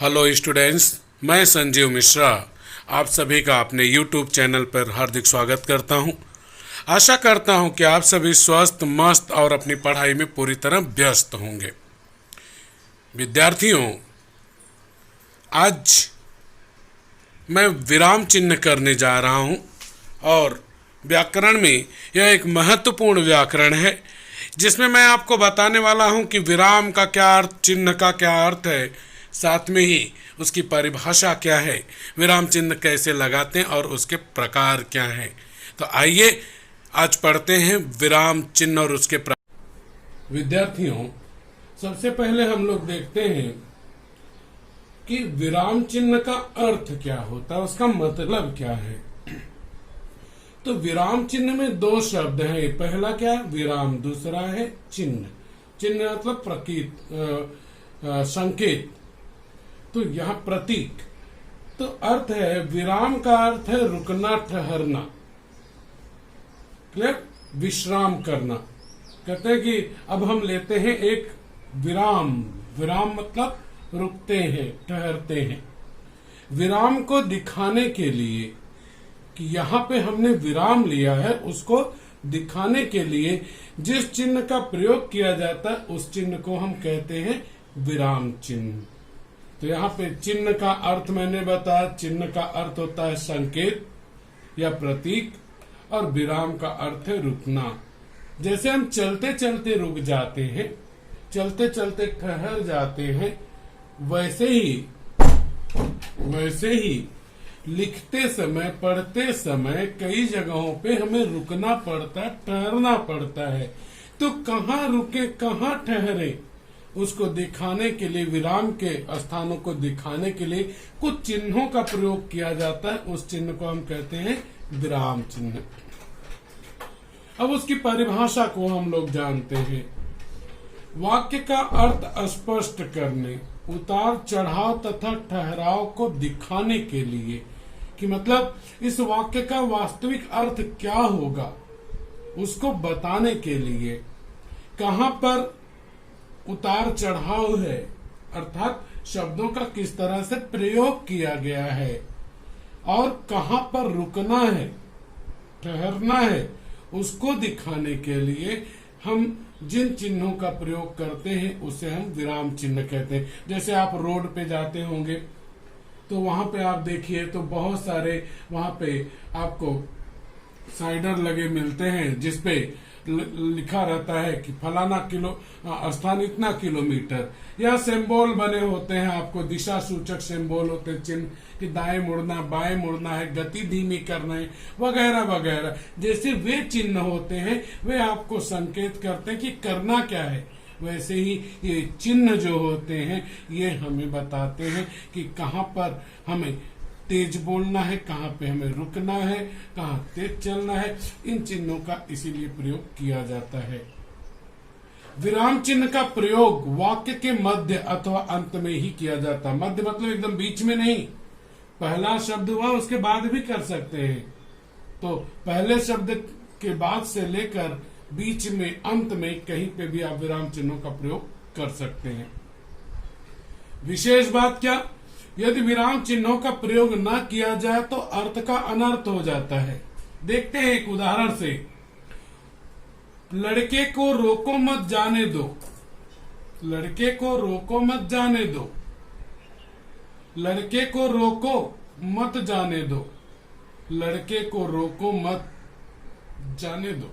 Hello students, मैं संजीव मिश्रा आप सभी का अपने यूट्यूब चैनल पर हार्दिक स्वागत करता हूं। आशा करता हूं कि आप सभी स्वस्थ, मस्त और अपनी पढ़ाई में पूरी तरह व्यस्त होंगे। विद्यार्थियों, आज मैं विराम चिन्ह करने जा रहा हूं और व्याकरण में यह एक महत्वपूर्ण व्याकरण है जिसमें मैं आपको बताने वाला हूं कि विराम का क्या अर्थ, चिन्ह का क्या अर्थ है, साथ में ही उसकी परिभाषा क्या है, विराम चिन्ह कैसे लगाते हैं और उसके प्रकार क्या हैं। तो आइए आज पढ़ते हैं विराम चिन्ह और उसके प्रकार। विद्यार्थियों, सबसे पहले हम लोग देखते हैं कि विराम चिन्ह का अर्थ क्या होता है, उसका मतलब क्या है। तो विराम चिन्ह में दो शब्द हैं। पहला क्या है? विराम। दूसरा है चिन्ह। चिन्ह मतलब संकेत। तो यहाँ प्रतीक। तो अर्थ है, विराम का अर्थ है रुकना, ठहरना। क्लियर? विश्राम करना। कहते हैं कि अब हम लेते हैं एक विराम। विराम मतलब रुकते हैं, ठहरते हैं। विराम को दिखाने के लिए कि यहाँ पे हमने विराम लिया है, उसको दिखाने के लिए जिस चिन्ह का प्रयोग किया जाता है उस चिन्ह को हम कहते हैं विराम चिन्ह। तो यहाँ पे चिन्ह का अर्थ मैंने बताया। चिन्ह का अर्थ होता है संकेत या प्रतीक, और विराम का अर्थ है रुकना। जैसे हम चलते चलते रुक जाते हैं, चलते चलते ठहर जाते हैं, वैसे ही लिखते समय, पढ़ते समय कई जगहों पे हमें रुकना पड़ता है, ठहरना पड़ता है। तो कहाँ रुके, कहाँ ठहरे, उसको दिखाने के लिए, विराम के स्थानों को दिखाने के लिए कुछ चिन्हों का प्रयोग किया जाता है। उस चिन्ह को हम कहते हैं विराम चिन्ह। अब उसकी परिभाषा को हम लोग जानते हैं। वाक्य का अर्थ स्पष्ट करने, उतार चढ़ाव तथा ठहराव को दिखाने के लिए, कि मतलब इस वाक्य का वास्तविक अर्थ क्या होगा उसको बताने के लिए। कहां पर उतार चढ़ाव है, अर्थात शब्दों का किस तरह से प्रयोग किया गया है, और कहां पर रुकना है, ठहरना है, उसको दिखाने के लिए हम जिन चिन्हों का प्रयोग करते हैं उसे हम विराम चिन्ह कहते हैं। जैसे आप रोड पे जाते होंगे तो वहां पे आप देखिए तो बहुत सारे वहां पे आपको साइडर लगे मिलते हैं जिसपे लिखा रहता है कि फलाना स्थान इतना किलोमीटर, या सिंबल बने होते हैं, आपको दिशा सूचक सिंबल होते हैं, चिन्ह कि दाएं मुड़ना, बाएं मुड़ना है, गति धीमी करना है, वगैरह वगैरह। जैसे वे चिन्ह होते हैं वे आपको संकेत करते हैं कि करना क्या है, वैसे ही ये चिन्ह जो होते हैं ये हमें बताते हैं कि कहाँ पर हमें तेज बोलना है, कहाँ पे हमें रुकना है, कहाँ तेज चलना है। इन चिन्हों का इसीलिए प्रयोग किया जाता है। विराम चिन्ह का प्रयोग वाक्य के मध्य अथवा अंत में ही किया जाता है। मध्य मतलब एकदम बीच में नहीं, पहला शब्द हुआ उसके बाद भी कर सकते हैं। तो पहले शब्द के बाद से लेकर बीच में, अंत में, कहीं पे भी आप विराम चिन्हों का प्रयोग कर सकते हैं। विशेष बात क्या, यदि विराम चिन्हों का प्रयोग न किया जाए तो अर्थ का अनर्थ हो जाता है। देखते हैं एक उदाहरण से। लड़के को रोको मत जाने दो, लड़के को रोको मत जाने दो, लड़के को रोको मत जाने दो, लड़के को रोको मत जाने दो।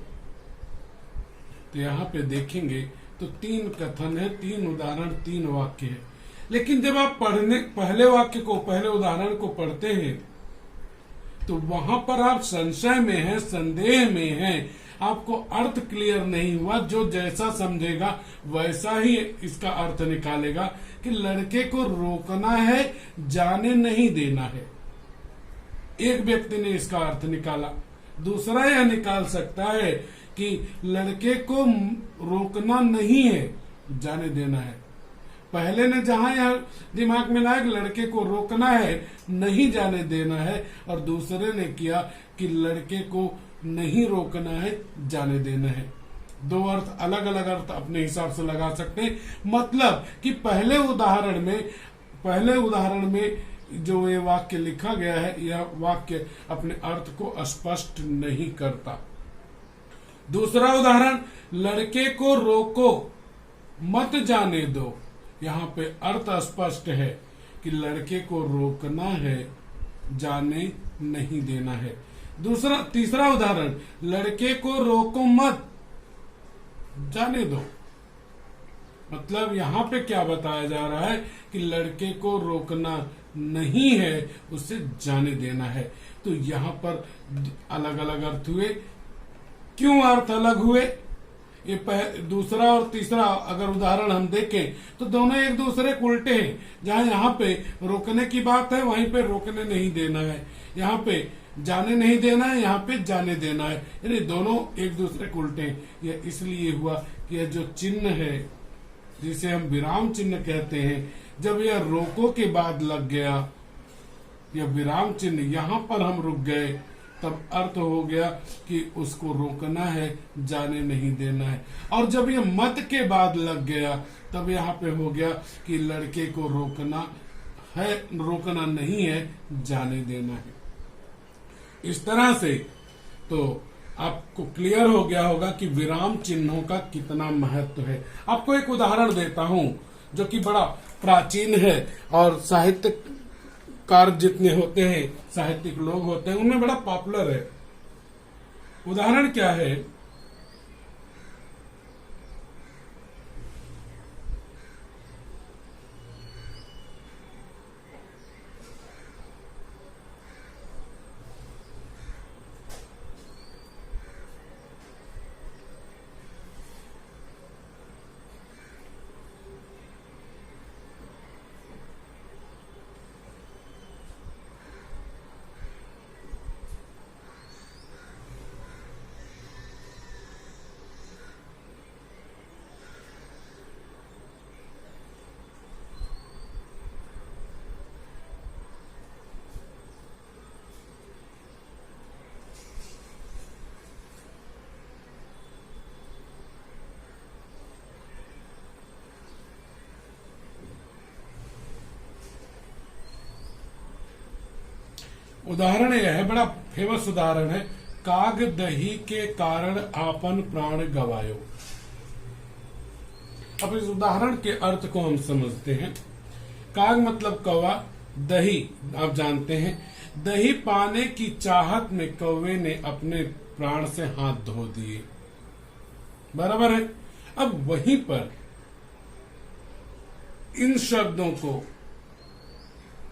तो यहाँ पे देखेंगे तो तीन कथन है, तीन उदाहरण, तीन वाक्य है। लेकिन जब आप पहले वाक्य को, पहले उदाहरण को पढ़ते हैं तो वहां पर आप संशय में हैं, संदेह में हैं, आपको अर्थ क्लियर नहीं हुआ। जो जैसा समझेगा वैसा ही इसका अर्थ निकालेगा कि लड़के को रोकना है, जाने नहीं देना है। एक व्यक्ति ने इसका अर्थ निकाला। दूसरा यह निकाल सकता है कि लड़के को रोकना नहीं है, जाने देना है। पहले ने जहां यह दिमाग में लाया कि लड़के को रोकना है, नहीं जाने देना है, और दूसरे ने किया कि लड़के को नहीं रोकना है, जाने देना है। दो अर्थ, अलग अलग अर्थ अपने हिसाब से लगा सकते हैं। मतलब कि पहले उदाहरण में पहले उदाहरण में जो ये वाक्य लिखा गया है, यह वाक्य अपने अर्थ को स्पष्ट नहीं करता। दूसरा उदाहरण, लड़के को रोको मत जाने दो। यहाँ पे अर्थ स्पष्ट है कि लड़के को रोकना है, जाने नहीं देना है। तीसरा उदाहरण, लड़के को रोको मत जाने दो। मतलब यहाँ पे क्या बताया जा रहा है कि लड़के को रोकना नहीं है, उसे जाने देना है। तो यहाँ पर अलग अलग अर्थ हुए। क्यों अर्थ अलग हुए? ये दूसरा और तीसरा अगर उदाहरण हम देखें तो दोनों एक दूसरे के उल्टे हैं। जहां यहाँ पे रोकने की बात है, वहीं पे रोकने नहीं देना है। यहाँ पे जाने नहीं देना है, यहाँ पे जाने देना है, यानी दोनों एक दूसरे के उल्टे हैं। यह इसलिए हुआ कि यह जो चिन्ह है, जिसे हम विराम चिन्ह कहते हैं, जब यह रोको के बाद लग गया, यह विराम चिन्ह यहाँ पर हम रुक गए, तब अर्थ हो गया कि उसको रोकना है, जाने नहीं देना है। और जब ये मत के बाद लग गया, तब यहाँ पे हो गया कि लड़के को रोकना है, रोकना नहीं है, जाने देना है। इस तरह से तो आपको क्लियर हो गया होगा कि विराम चिन्हों का कितना महत्व है। आपको एक उदाहरण देता हूं जो कि बड़ा प्राचीन है और साहित्यकार जितने होते हैं, साहित्यिक लोग होते हैं, उनमें बड़ा पॉपुलर है। उदाहरण क्या है? उदाहरण यह है, बड़ा फेमस उदाहरण है, काग दही के कारण आपन प्राण गवायो। अब इस उदाहरण के अर्थ को हम समझते हैं। काग मतलब कौवा, दही आप जानते हैं, दही पाने की चाहत में कौवे ने अपने प्राण से हाथ धो दिए। बराबर है। अब वहीं पर इन शब्दों को,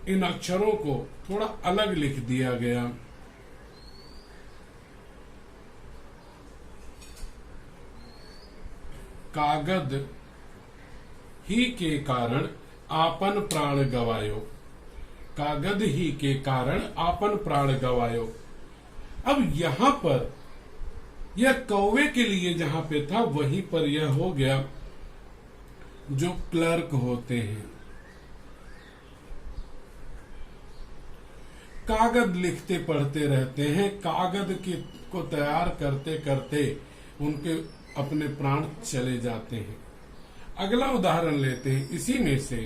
इन अक्षरों को थोड़ा अलग लिख दिया गया। कागद ही के कारण आपन प्राण गवायो। कागद ही के कारण आपन प्राण गवायो। अब यहां पर यह कौवे के लिए जहां पे था, वहीं पर यह हो गया जो क्लर्क होते हैं, कागज लिखते पढ़ते रहते हैं, कागज को तैयार करते करते उनके अपने प्राण चले जाते हैं। अगला उदाहरण लेते हैं इसी में से,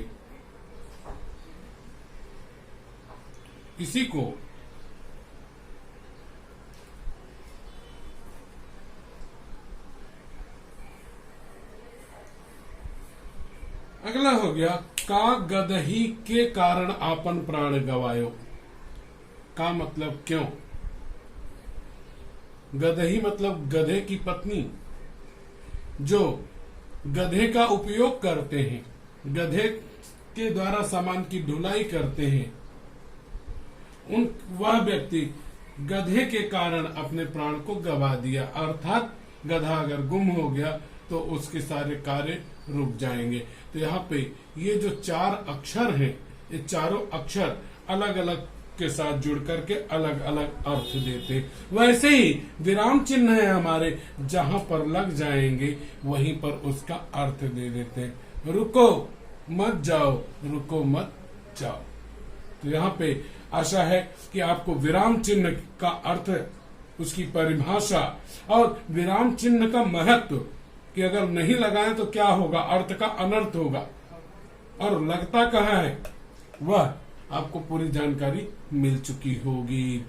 इसी को अगला हो गया, का गदही के कारण आपन प्राण गवायो। का मतलब क्यों? गदही मतलब गधे की पत्नी, जो गधे का उपयोग करते हैं, गधे के द्वारा सामान की ढुलाई करते हैं, वह व्यक्ति गधे के कारण अपने प्राण को गवा दिया। अर्थात गधा अगर गुम हो गया तो उसके सारे कार्य रुक जाएंगे। तो यहाँ पे ये जो 4 अक्षर हैं, ये चारों अक्षर अलग अलग के साथ जुड़ करके अलग अलग अर्थ देते। वैसे ही विराम चिन्ह है हमारे, जहां पर लग जाएंगे वहीं पर उसका अर्थ दे देते हैं। रुको मत जाओ, रुको मत जाओ। तो यहाँ पे आशा है कि आपको विराम चिन्ह का अर्थ, उसकी परिभाषा और विराम चिन्ह का महत्व, कि अगर नहीं लगाएं तो क्या होगा, अर्थ का अनर्थ होगा। और लगता कहाँ है? वह आपको पूरी जानकारी मिल चुकी होगी।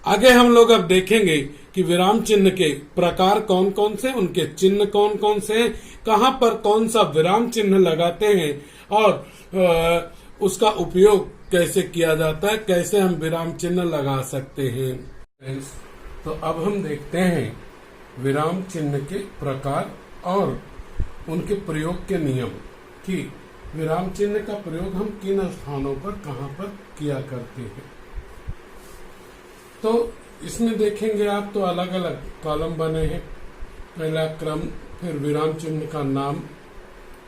आगे हम लोग अब देखेंगे कि विराम चिन्ह के प्रकार कौन कौन से, उनके चिन्ह कौन कौन से हैं, कहां पर कौन सा विराम चिन्ह लगाते हैं और उसका उपयोग कैसे किया जाता है, कैसे हम विराम चिन्ह लगा सकते हैं। तो अब हम देखते हैं विराम चिन्ह के प्रकार और उनके प्रयोग के नियम, कि विराम चिन्ह का प्रयोग हम किन स्थानों पर कहां पर किया करते हैं। तो इसमें देखेंगे आप तो अलग अलग कॉलम बने हैं। पहला क्रम, फिर विराम चिन्ह का नाम,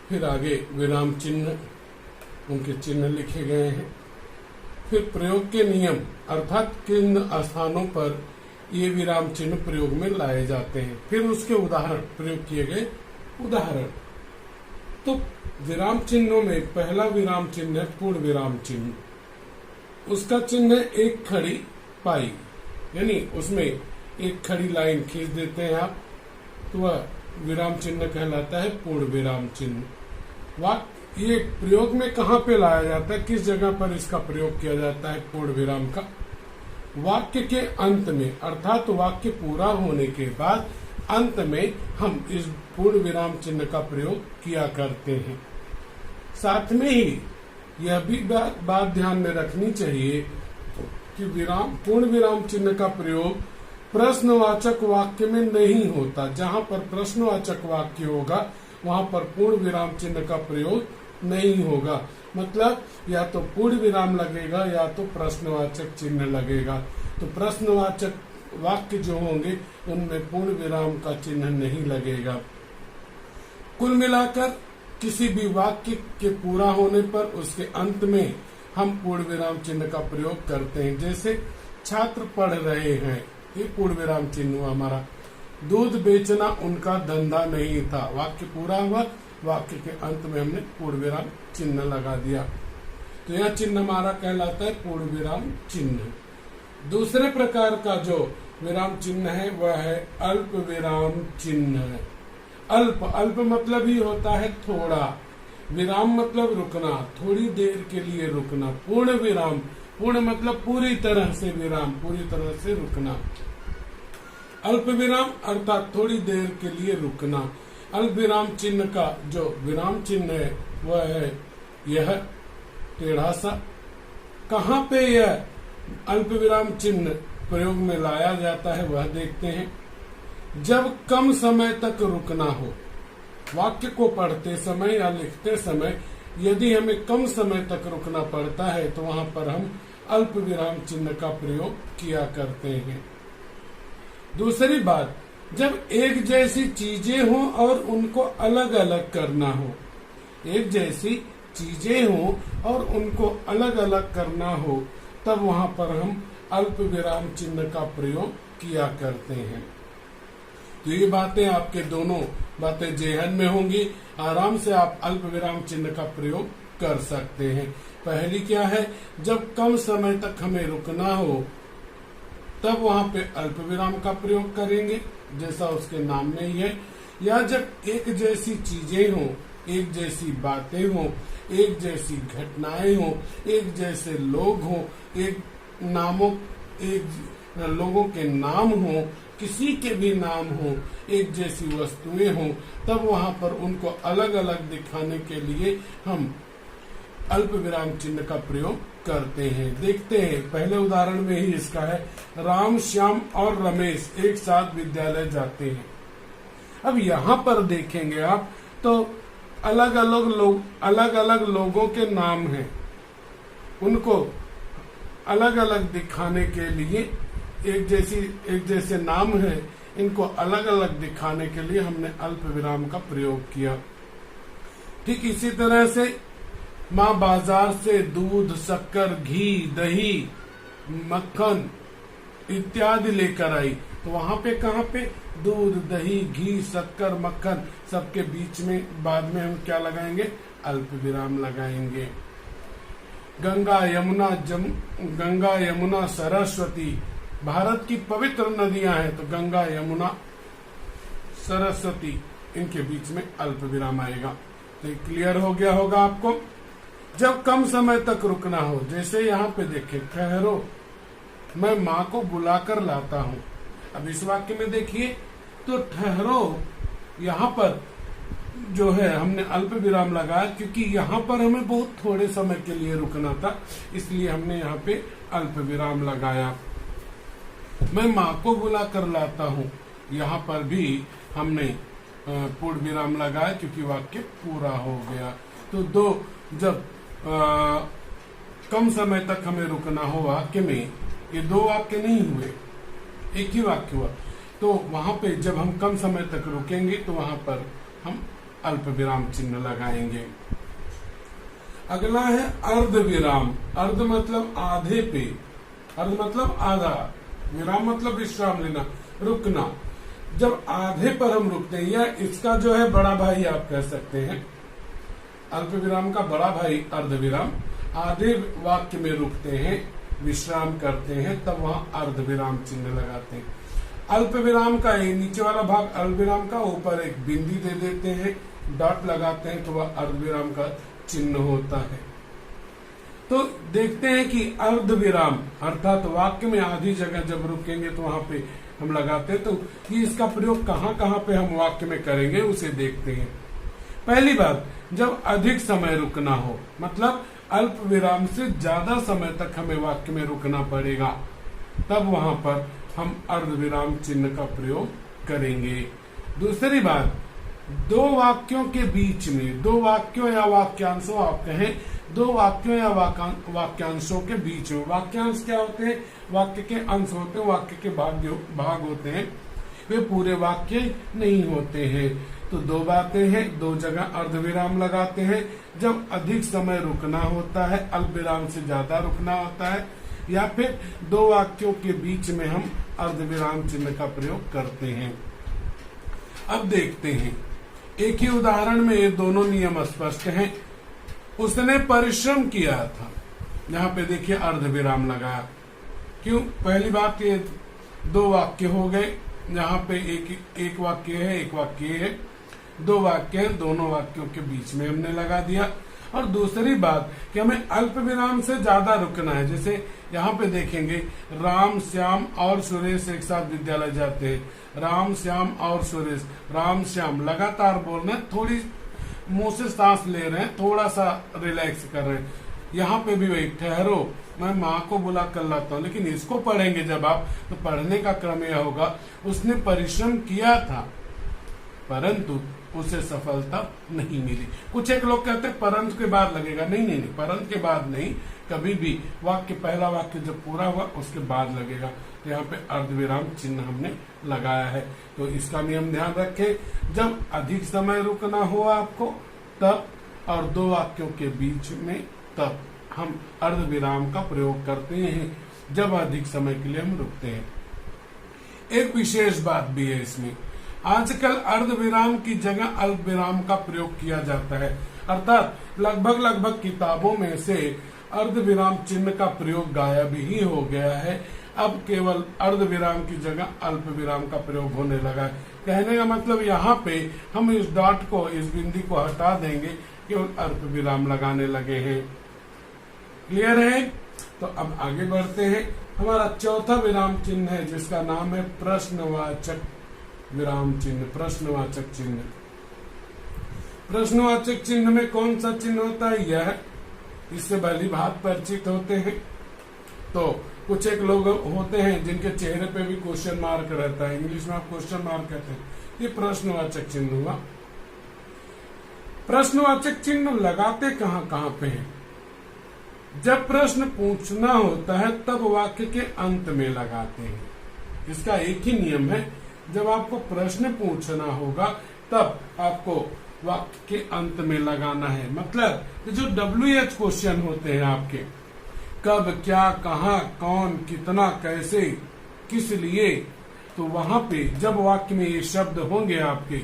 फिर आगे विराम चिन्ह, उनके चिन्ह लिखे गए हैं, फिर प्रयोग के नियम अर्थात किन स्थानों पर ये विराम चिन्ह प्रयोग में लाए जाते हैं, फिर उसके उदाहरण, प्रयोग किए गए उदाहरण। तो विराम चिन्हों में पहला विराम चिन्ह है पूर्ण विराम चिन्ह। उसका चिन्ह है एक खड़ी पाई, यानी उसमें एक खड़ी लाइन खींच देते हैं आप, तो वह विराम चिन्ह कहलाता है पूर्ण विराम चिन्ह। वाक्य ये प्रयोग में कहां पे लाया जाता है, किस जगह पर इसका प्रयोग किया जाता है पूर्ण विराम का? वाक्य के अंत में, अर्थात वाक्य पूरा होने के बाद अंत में हम इस पूर्ण विराम चिन्ह का प्रयोग किया करते हैं। साथ में ही यह भी बात ध्यान में रखनी चाहिए कि पूर्ण विराम चिन्ह का प्रयोग प्रश्नवाचक वाक्य में नहीं होता। जहां पर प्रश्नवाचक वाक्य होगा वहां पर पूर्ण विराम चिन्ह का प्रयोग नहीं होगा। मतलब या तो पूर्ण विराम लगेगा या तो प्रश्नवाचक चिन्ह लगेगा। तो प्रश्नवाचक वाक्य जो होंगे उनमें पूर्ण विराम का चिन्ह नहीं लगेगा। कुल मिलाकर किसी भी वाक्य के पूरा होने पर उसके अंत में हम पूर्ण विराम चिन्ह का प्रयोग करते हैं। जैसे छात्र पढ़ रहे हैं, ये पूर्ण विराम चिन्ह हुआ हमारा। दूध बेचना उनका धंधा नहीं था, वाक्य पूरा हुआ, वाक्य के अंत में हमने पूर्ण विराम चिन्ह लगा दिया, तो यह चिन्ह हमारा कहलाता है पूर्ण विराम चिन्ह। दूसरे प्रकार का जो विराम चिन्ह है वह है अल्प विराम चिन्ह। अल्प मतलब ही होता है थोड़ा, विराम मतलब रुकना, थोड़ी देर के लिए रुकना। पूर्ण विराम, पूर्ण मतलब पूरी तरह से विराम, पूरी तरह से रुकना। अल्प विराम अर्थात थोड़ी देर के लिए रुकना। अल्प विराम चिन्ह का जो विराम चिन्ह है वह है यह टेढ़ा सा। कहाँ पे यह अल्प विराम चिन्ह प्रयोग में लाया जाता है वह देखते हैं। जब कम समय तक रुकना हो, वाक्य को पढ़ते समय या लिखते समय यदि हमें कम समय तक रुकना पड़ता है तो वहां पर हम अल्प विराम चिन्ह का प्रयोग किया करते हैं। दूसरी बात, जब एक जैसी चीजें हों और उनको अलग अलग करना हो, एक जैसी चीजें हों और उनको अलग अलग करना हो, तब वहां पर हम अल्प विराम चिन्ह का प्रयोग किया करते हैं। तो ये बातें आपके दोनों बातें जेहन में होंगी, आराम से आप अल्प विराम चिन्ह का प्रयोग कर सकते हैं। पहली क्या है, जब कम समय तक हमें रुकना हो तब वहां पे अल्प विराम का प्रयोग करेंगे, जैसा उसके नाम में ही है। या जब एक जैसी चीजें हों, एक जैसी बातें हों, एक जैसी घटनाएं हों, एक जैसे लोग हों, एक लोगों के नाम हों, किसी के भी नाम हो, एक जैसी वस्तुएं हों, तब वहां पर उनको अलग अलग दिखाने के लिए हम अल्प विराम चिन्ह का प्रयोग करते हैं। देखते हैं, पहले उदाहरण में ही इसका है, राम, श्याम और रमेश एक साथ विद्यालय जाते हैं। अब यहाँ पर देखेंगे आप तो अलग अलग लोगों के नाम हैं, उनको अलग अलग दिखाने के लिए एक जैसे नाम है, इनको अलग अलग दिखाने के लिए हमने अल्प विराम का प्रयोग किया। ठीक इसी तरह से माँ बाजार से दूध, शक्कर, घी, दही, मक्खन इत्यादि लेकर आई, तो वहां पे कहाँ पे दूध, दही, घी, शक्कर, मक्खन सबके बीच में बाद में हम क्या लगाएंगे, अल्प विराम लगाएंगे। गंगा यमुना सरस्वती भारत की पवित्र नदियां हैं, तो गंगा, यमुना, सरस्वती इनके बीच में अल्प विराम आएगा। तो क्लियर हो गया होगा आपको। जब कम समय तक रुकना हो, जैसे यहाँ पे देखें, ठहरो मैं माँ को बुलाकर लाता हूँ। अब इस वाक्य में देखिए तो ठहरो, यहाँ पर जो है हमने अल्प विराम लगाया, क्योंकि यहाँ पर हमें बहुत थोड़े समय के लिए रुकना था, इसलिए हमने यहाँ पे अल्प विराम लगाया। मैं माँ को बुला कर लाता हूँ, यहाँ पर भी हमने पूर्ण विराम लगाया क्योंकि वाक्य पूरा हो गया। तो जब कम समय तक हमें रुकना हो वाक्य में, ये दो वाक्य नहीं हुए, एक ही वाक्य हुआ, तो वहां पे जब हम कम समय तक रुकेंगे तो वहां पर हम अल्प विराम चिन्ह लगाएंगे। अगला है अर्ध विराम। अर्ध मतलब आधे पे, अर्ध मतलब आधा, विराम मतलब विश्राम लेना, रुकना। जब आधे पर हम रुकते हैं, या इसका जो है बड़ा भाई आप कह सकते हैं, अल्प विराम का बड़ा भाई अर्ध विराम, आधे वाक्य में रुकते हैं, विश्राम करते हैं, तब वहां अर्ध विराम चिन्ह लगाते हैं। अल्प विराम का नीचे वाला भाग अल्प विराम का, ऊपर एक बिंदी दे देते हैं, डॉट लगाते हैं, तो वह अर्ध विराम का चिन्ह होता है। तो देखते हैं कि अर्ध विराम अर्थात वाक्य में आधी जगह जब रुकेंगे तो वहां पे हम लगाते हैं, तो ये इसका प्रयोग कहाँ कहाँ पे हम वाक्य में करेंगे उसे देखते हैं। पहली बात, जब अधिक समय रुकना हो, मतलब अल्प विराम से ज्यादा समय तक हमें वाक्य में रुकना पड़ेगा, तब वहां पर हम अर्ध विराम चिन्ह का प्रयोग करेंगे। दूसरी बात, दो वाक्यों के बीच में, दो वाक्यों या वाक्यांशों आप कहें, दो वाक्यों या वाक्यांशों के बीच में, वाक्यांश क्या होते हैं? वाक्य के अंश होते हैं, वाक्य के भाग होते हैं, वे पूरे वाक्य नहीं होते हैं। तो दो बातें हैं, दो जगह अर्ध विराम लगाते हैं। जब अधिक समय रुकना होता है, अल्प विराम से ज्यादा रुकना होता है, या फिर दो वाक्यों के बीच में हम अर्ध विराम चिन्ह का प्रयोग करते हैं। अब देखते हैं, एक ही उदाहरण में ये दोनों नियम स्पष्ट हैं। उसने परिश्रम किया था, यहाँ पे देखिए अर्ध विराम लगाया। क्यों? पहली बात, ये दो वाक्य हो गए, यहाँ पे एक वाक्य है, एक वाक्य है, दो वाक्य है, दोनों वाक्यों के बीच में हमने लगा दिया। और दूसरी बात कि हमें अल्प विराम से ज्यादा रुकना है। जैसे यहाँ पे देखेंगे, राम श्याम और सुरेश एक साथ विद्यालय जाते हैं। राम श्याम और सुरेश, राम श्याम लगातार बोल रहे हैं, थोड़ी मुंह से सांस ले रहे हैं, थोड़ा सा रिलैक्स कर रहे हैं। यहाँ पे भी वही, ठहरो मैं माँ को बुला कर लाता हूँ। लेकिन इसको पढ़ेंगे जब आप, तो पढ़ने का क्रम यह होगा, उसने परिश्रम किया था परंतु उसे सफलता नहीं मिली। कुछ एक लोग कहते हैं परंतु के बाद लगेगा, नहीं नहीं नहीं, परंतु के बाद नहीं, कभी भी वाक्य, पहला वाक्य जब पूरा हुआ उसके बाद लगेगा। तो यहाँ पे अर्धविराम चिन्ह हमने लगाया है। तो इसका नियम ध्यान रखें, जब अधिक समय रुकना हो आपको तब, और दो वाक्यों के बीच में तब हम अर्धविराम का प्रयोग करते हैं, जब अधिक समय के लिए हम रुकते हैं। एक विशेष बात भी है इसमें, आजकल अर्धविराम की जगह अल्प विराम का प्रयोग किया जाता है। अर्थात लगभग किताबों में से अर्धविराम चिन्ह का प्रयोग गायब ही हो गया है। अब केवल अर्धविराम की जगह अल्प विराम का प्रयोग होने लगा है। कहने का मतलब यहाँ पे हम इस डॉट को, इस बिंदी को हटा देंगे, केवल अल्प विराम लगाने लगे हैं। क्लियर है? तो अब आगे बढ़ते हैं। हमारा चौथा विराम चिन्ह है जिसका नाम है प्रश्नवाचक विराम चिन्ह। प्रश्नवाचक चिन्ह, प्रश्नवाचक चिन्ह में कौन सा चिन्ह होता है? यह, इससे भली भांति परिचित होते हैं। तो कुछ एक लोग होते हैं जिनके चेहरे पे भी क्वेश्चन मार्क रहता है, इंग्लिश में आप क्वेश्चन मार्क कहते हैं, ये प्रश्नवाचक चिन्ह हुआ। प्रश्नवाचक चिन्ह लगाते कहाँ कहाँ पे हैं? जब प्रश्न पूछना होता है तब वाक्य के अंत में लगाते हैं। इसका एक ही नियम है, जब आपको प्रश्न पूछना होगा तब आपको वाक्य के अंत में लगाना है। मतलब जो WH क्वेश्चन होते हैं आपके, कब, क्या, कहाँ, कौन, कितना, कैसे, किस लिए, तो वहां पे जब वाक्य में ये शब्द होंगे आपके,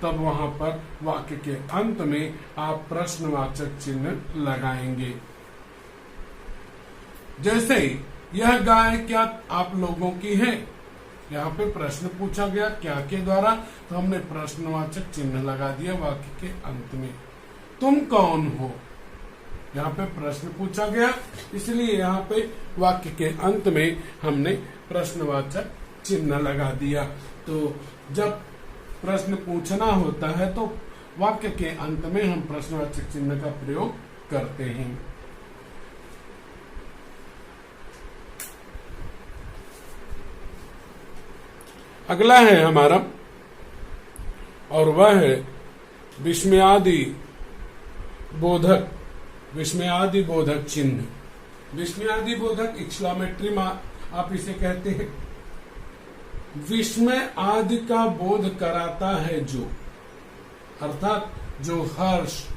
तब वहां पर वाक्य के अंत में आप प्रश्नवाचक चिन्ह लगाएंगे। जैसे यह गाय क्या आप लोगों की है? यहाँ पे प्रश्न पूछा गया क्या के द्वारा, तो हमने प्रश्नवाचक चिन्ह लगा दिया वाक्य के अंत में। तुम कौन हो। यहाँ पे प्रश्न पूछा गया, इसलिए यहाँ पे वाक्य के अंत में हमने प्रश्नवाचक चिन्ह लगा दिया। तो जब प्रश्न पूछना होता है तो वाक्य के अंत में हम प्रश्नवाचक चिन्ह का प्रयोग करते हैं। अगला है हमारा, और वह है विस्मयादि बोधक चिन्ह। विस्मयादि बोधक एक्सक्लेमेटरी मार्क आप इसे कहते हैं। विस्मय आदि का बोध कराता है जो, अर्थात जो हर्ष,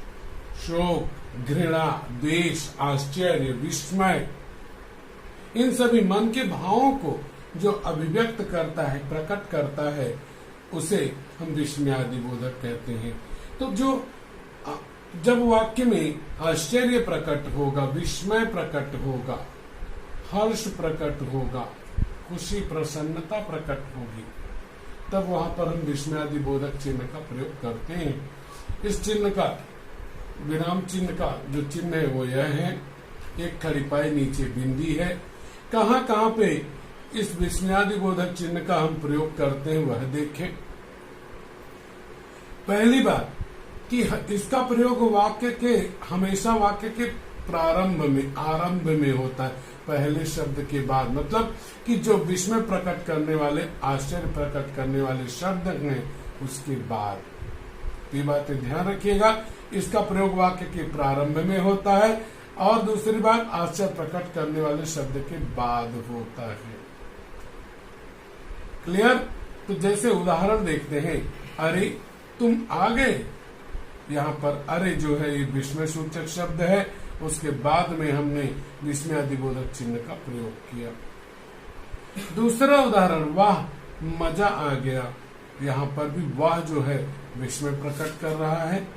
शोक, घृणा, द्वेष, आश्चर्य, विस्मय, इन सभी मन के भावों को जो अभिव्यक्त करता है, प्रकट करता है, उसे हम विस्मयादि बोधक कहते हैं। तो जो जब वाक्य में आश्चर्य प्रकट होगा, विस्मय प्रकट होगा, हर्ष प्रकट होगा, खुशी, प्रसन्नता प्रकट होगी, तब वहां पर हम विस्मयादि बोधक चिन्ह का प्रयोग करते हैं। इस चिन्ह का, विराम चिन्ह का जो चिन्ह है वो यह है, एक खड़ी पाई नीचे बिंदी है। कहाँ कहाँ पे इस विस्मयादि बोधक चिन्ह का हम प्रयोग करते हैं वह देखें। पहली बात कि इसका प्रयोग वाक्य के, हमेशा वाक्य के प्रारंभ में, आरंभ में होता है, पहले शब्द के बाद। मतलब कि जो विस्मय प्रकट करने वाले, आश्चर्य प्रकट करने वाले शब्द हैं उसके बाद। ये बातें ध्यान रखिएगा, इसका प्रयोग वाक्य के प्रारंभ में होता है, और दूसरी बात आश्चर्य प्रकट करने वाले शब्द के बाद होता है। क्लियर? तो जैसे उदाहरण देखते हैं, अरे तुम आ गए। यहाँ पर अरे जो है ये विस्मय सूचक शब्द है, उसके बाद में हमने विस्मयादि बोधक चिन्ह का प्रयोग किया। दूसरा उदाहरण, वाह मजा आ गया। यहाँ पर भी वाह जो है विस्मय प्रकट कर रहा है,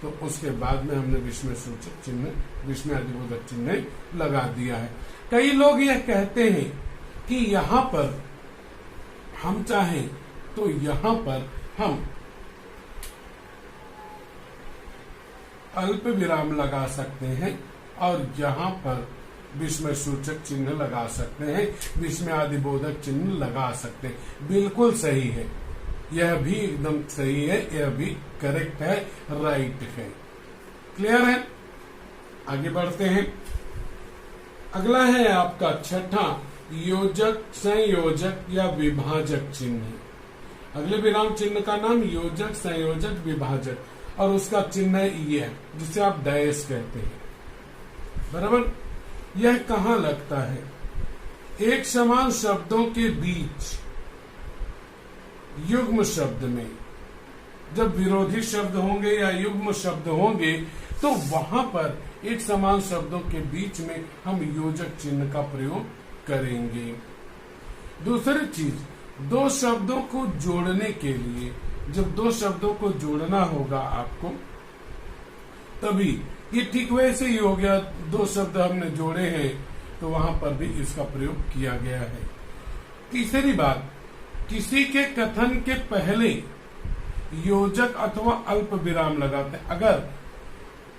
तो उसके बाद में हमने विस्मय सूचक चिन्ह, विस्मयादि बोधक चिन्ह लगा दिया है। कई लोग यह कहते हैं कि यहाँ पर हम चाहें तो यहाँ पर हम अल्प विराम लगा सकते हैं और यहाँ पर विस्मय सूचक चिन्ह लगा सकते हैं, विस्मयादि बोधक चिन्ह लगा सकते हैं। बिल्कुल सही है, यह भी एकदम सही है, यह भी करेक्ट है, राइट है। क्लियर है? आगे बढ़ते हैं। अगला है आपका छठा, योजक, संयोजक या विभाजक चिन्ह। अगले विराम चिन्ह का नाम योजक, संयोजक, विभाजक, और उसका चिन्ह ये है जिसे आप डैश कहते हैं। बराबर? यह कहाँ लगता है? एक समान शब्दों के बीच युग्म शब्द में, जब विरोधी शब्द होंगे या युग्म शब्द होंगे तो वहां पर एक समान शब्दों के बीच में हम योजक चिन्ह का प्रयोग करेंगे। दूसरी चीज, दो शब्दों को जोड़ने के लिए, जब दो शब्दों को जोड़ना होगा आपको, तभी ये ठीक वैसे ही हो गया, दो शब्द हमने जोड़े हैं तो वहां पर भी इसका प्रयोग किया गया है। तीसरी बात, किसी के कथन के पहले योजक अथवा अल्प विराम लगाते हैं। अगर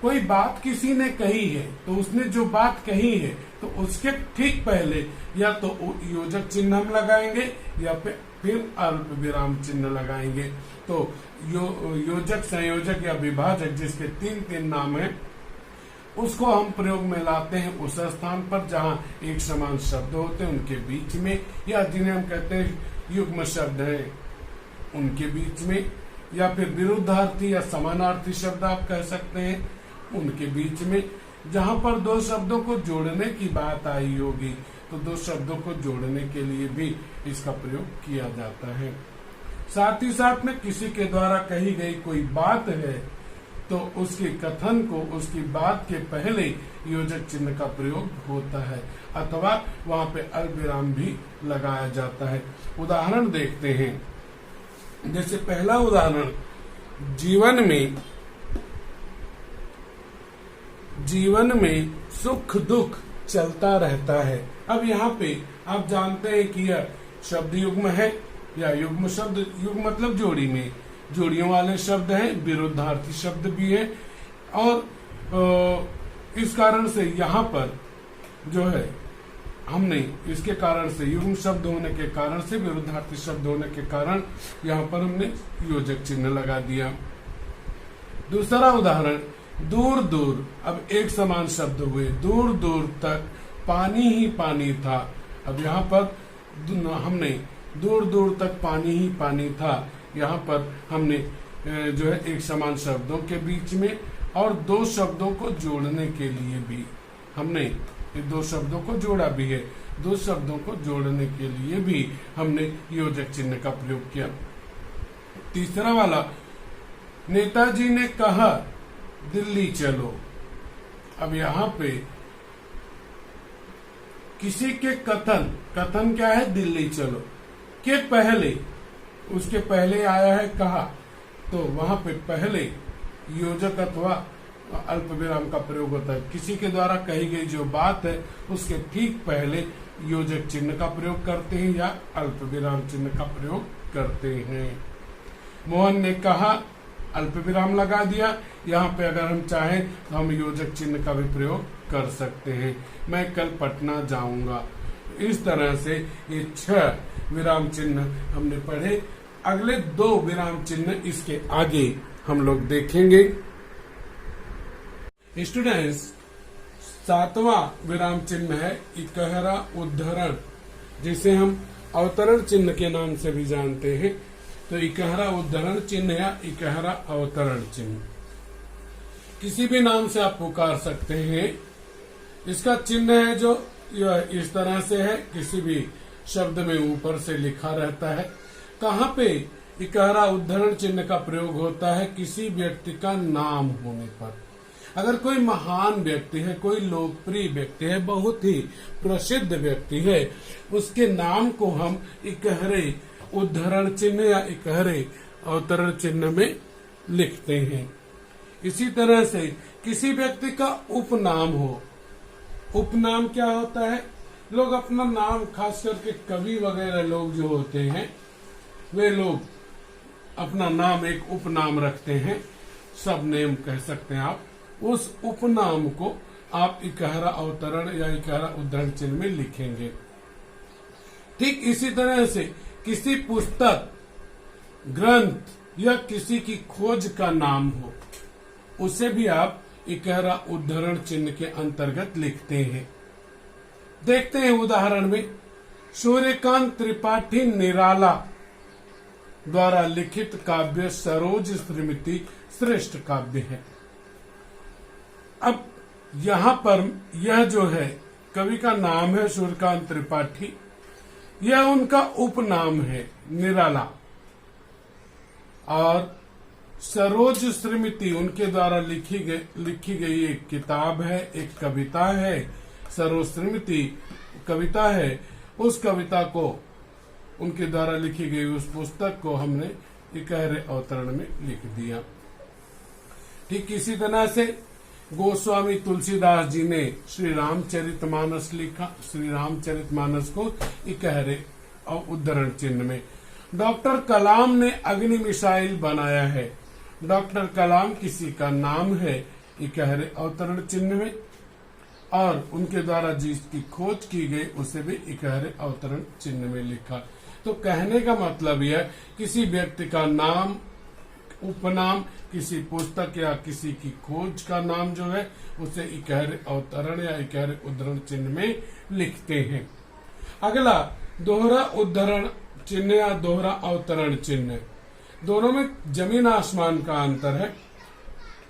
कोई बात किसी ने कही है तो उसने जो बात कही है तो उसके ठीक पहले या तो योजक चिन्ह हम लगाएंगे या फिर अल्प विराम चिन्ह लगाएंगे। तो योजक, संयोजक या विभाजक, जिसके तीन नाम है, उसको हम प्रयोग में लाते हैं उस स्थान पर जहां एक समान शब्द होते हैं उनके बीच में, या जिन्हें हम कहते हैं युग्म शब्द है उनके बीच में, या फिर विरुद्धार्थी या समानार्थी शब्द आप कह सकते हैं उनके बीच में। जहां पर दो शब्दों को जोड़ने की बात आई होगी तो दो शब्दों को जोड़ने के लिए भी इसका प्रयोग किया जाता है। साथ ही साथ में किसी के द्वारा कही गई कोई बात है तो उसके कथन को, उसकी बात के पहले योजक चिन्ह का प्रयोग होता है, अथवा वहां पे अल्पविराम भी लगाया जाता है। उदाहरण देखते हैं। जैसे पहला उदाहरण, जीवन में सुख दुख चलता रहता है। अब यहाँ पे आप जानते हैं कि यह शब्द युग्म है या युग्म शब्द, युग्म मतलब जोड़ी में, जोड़ियों वाले शब्द हैं, विरुद्धार्थी शब्द भी है, और इस कारण से यहाँ पर जो है हमने इसके कारण से युग्म शब्द होने के कारण से, विरुद्धार्थी शब्द होने के कारण यहाँ पर हमने योजक चिन्ह लगा दिया। दूसरा उदाहरण, दूर दूर, अब एक समान शब्द हुए, दूर दूर तक पानी ही पानी था। अब यहाँ पर हमने दूर दूर तक पानी ही पानी था, यहाँ पर हमने जो है एक समान शब्दों के बीच में और दो शब्दों को जोड़ने के लिए भी हमने ये दो शब्दों को जोड़ा भी है, दो शब्दों को जोड़ने के लिए भी हमने योजक चिन्ह का प्रयोग किया। तीसरा वाला, नेताजी ने कहा दिल्ली चलो। अब यहाँ पे किसी के कथन क्या है, दिल्ली चलो के पहले, उसके पहले आया है कहा, तो वहां पे पहले योजक अथवा अल्प विराम का प्रयोग होता है। किसी के द्वारा कही गई जो बात है उसके ठीक पहले योजक चिन्ह का प्रयोग करते हैं या अल्प विराम चिन्ह का प्रयोग करते हैं। मोहन ने कहा, अल्प विराम लगा दिया। यहाँ पे अगर हम चाहें तो हम योजक चिन्ह का भी प्रयोग कर सकते हैं। मैं कल पटना जाऊंगा। इस तरह से ये 6 विराम चिन्ह हमने पढ़े। अगले 2 विराम चिन्ह इसके आगे हम लोग देखेंगे। स्टूडेंट्स, 7वां विराम चिन्ह है इकहरा उद्धरण, जिसे हम अवतरण चिन्ह के नाम से भी जानते हैं। तो इकहरा उद्धरण चिन्ह या इकहरा अवतरण चिन्ह किसी भी नाम से आप पुकार सकते हैं। इसका चिन्ह है जो इस तरह से है, किसी भी शब्द में ऊपर से लिखा रहता है। कहाँ पे इकहरा उद्धरण चिन्ह का प्रयोग होता है? किसी व्यक्ति का नाम होने पर। अगर कोई महान व्यक्ति है, कोई लोकप्रिय व्यक्ति है, बहुत ही प्रसिद्ध व्यक्ति है, उसके नाम को हम इकहरे उद्धरण चिन्ह या इकहरे अवतरण चिन्ह में लिखते हैं। इसी तरह से किसी व्यक्ति का उपनाम हो। उपनाम क्या होता है? लोग अपना नाम, खास करके कवि वगैरह लोग जो होते हैं, वे लोग अपना नाम एक उपनाम रखते हैं, सब नेम कह सकते हैं आप। उस उपनाम को आप इकहरा अवतरण या इकहरा उद्धरण चिन्ह में लिखेंगे। ठीक इसी तरह से किसी पुस्तक, ग्रंथ या किसी की खोज का नाम हो, उसे भी आप इकहरा उद्धरण चिन्ह के अंतर्गत लिखते हैं। देखते हैं उदाहरण में, सूर्यकांत त्रिपाठी निराला द्वारा लिखित काव्य सरोज स्मृति श्रेष्ठ काव्य है। अब यहाँ पर यह जो है कवि का नाम है सूर्यकांत त्रिपाठी, यह उनका उपनाम है निराला, और सरोज स्मृति उनके द्वारा लिखी गई एक किताब है, एक कविता है। सरोज स्मृति कविता है। उस कविता को, उनके द्वारा लिखी गई उस पुस्तक को हमने इकहरे अवतरण में लिख दिया। ठीक इसी तरह से गोस्वामी तुलसीदास जी ने श्री रामचरितमानस लिखा। श्री रामचरितमानस को इकहरे और उद्धरण चिन्ह में। डॉक्टर कलाम ने अग्नि मिसाइल बनाया है। डॉक्टर कलाम किसी का नाम है इकहरे अवतरण चिन्ह में, और उनके द्वारा जिसकी खोज की गई उसे भी इकहरे अवतरण चिन्ह में लिखा। तो कहने का मतलब यह, किसी व्यक्ति का नाम, उपनाम, किसी पुस्तक या किसी की खोज का नाम जो है उसे इकहरे अवतरण या इकहरे उद्धरण चिन्ह में लिखते हैं। अगला दोहरा उद्धरण चिन्ह या दोहरा अवतरण चिन्ह, दोनों में जमीन आसमान का अंतर है।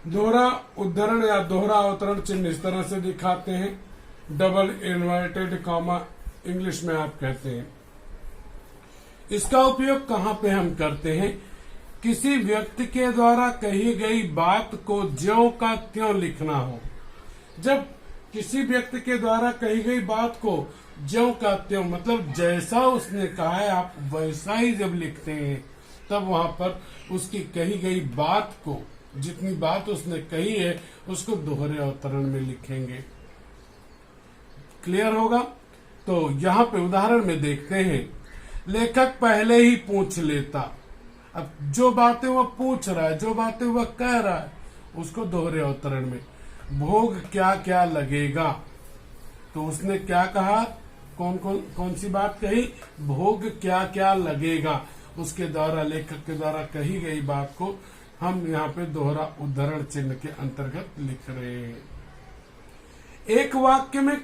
दोहरा उद्धरण या दोहरा अवतरण चिन्ह इस तरह से दिखाते हैं, डबल इन्वर्टेड कॉमा इंग्लिश में आप कहते हैं। इसका उपयोग कहाँ पे हम करते हैं? किसी व्यक्ति के द्वारा कही गई बात को ज्यों का त्यों लिखना हो। जब किसी व्यक्ति के द्वारा कही गई बात को ज्यों का त्यों, मतलब जैसा उसने कहा है आप वैसा ही जब लिखते हैं, तब वहां पर उसकी कही गई बात को, जितनी बात उसने कही है, उसको दोहरे अवतरण में लिखेंगे। क्लियर होगा? तो यहाँ पे उदाहरण में देखते हैं, लेखक पहले ही पूछ लेता। अब जो बातें वह पूछ रहा है, जो बातें वह कह रहा है, उसको दोहरे अवतरण में। भोग क्या क्या लगेगा, तो उसने क्या कहा, कौन सी बात कही, भोग क्या क्या लगेगा, उसके द्वारा, लेखक के द्वारा कही गई बात को हम यहाँ पे दोहरा उद्धरण चिन्ह के अंतर्गत लिख रहे हैं। एक वाक्य में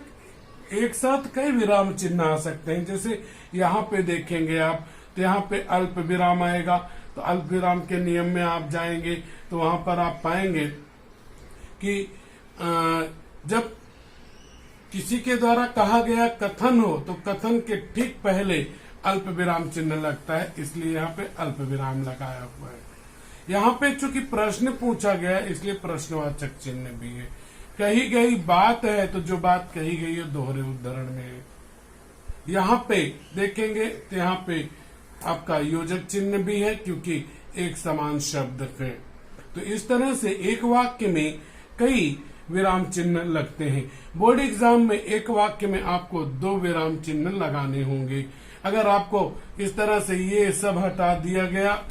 एक साथ कई विराम चिन्ह आ सकते हैं। जैसे यहाँ पे देखेंगे आप, तो यहाँ पे अल्प विराम आएगा, तो अल्प विराम के नियम में आप जाएंगे तो वहां पर आप पाएंगे कि जब किसी के द्वारा कहा गया कथन हो तो कथन के ठीक पहले अल्प विराम चिन्ह लगता है, इसलिए यहाँ पे अल्प विराम लगाया हुआ है। यहाँ पे चूंकि प्रश्न पूछा गया इसलिए प्रश्नवाचक चिन्ह भी है। कही गई बात है तो जो बात कही गई है दोहरे उद्धरण में है। यहाँ पे देखेंगे तो यहाँ पे आपका योजक चिन्ह भी है क्योंकि एक समान शब्द है। तो इस तरह से एक वाक्य में कई विराम चिन्ह लगते हैं। बोर्ड एग्जाम में एक वाक्य में आपको 2 विराम चिन्ह लगाने होंगे। अगर आपको इस तरह से ये सब हटा दिया गया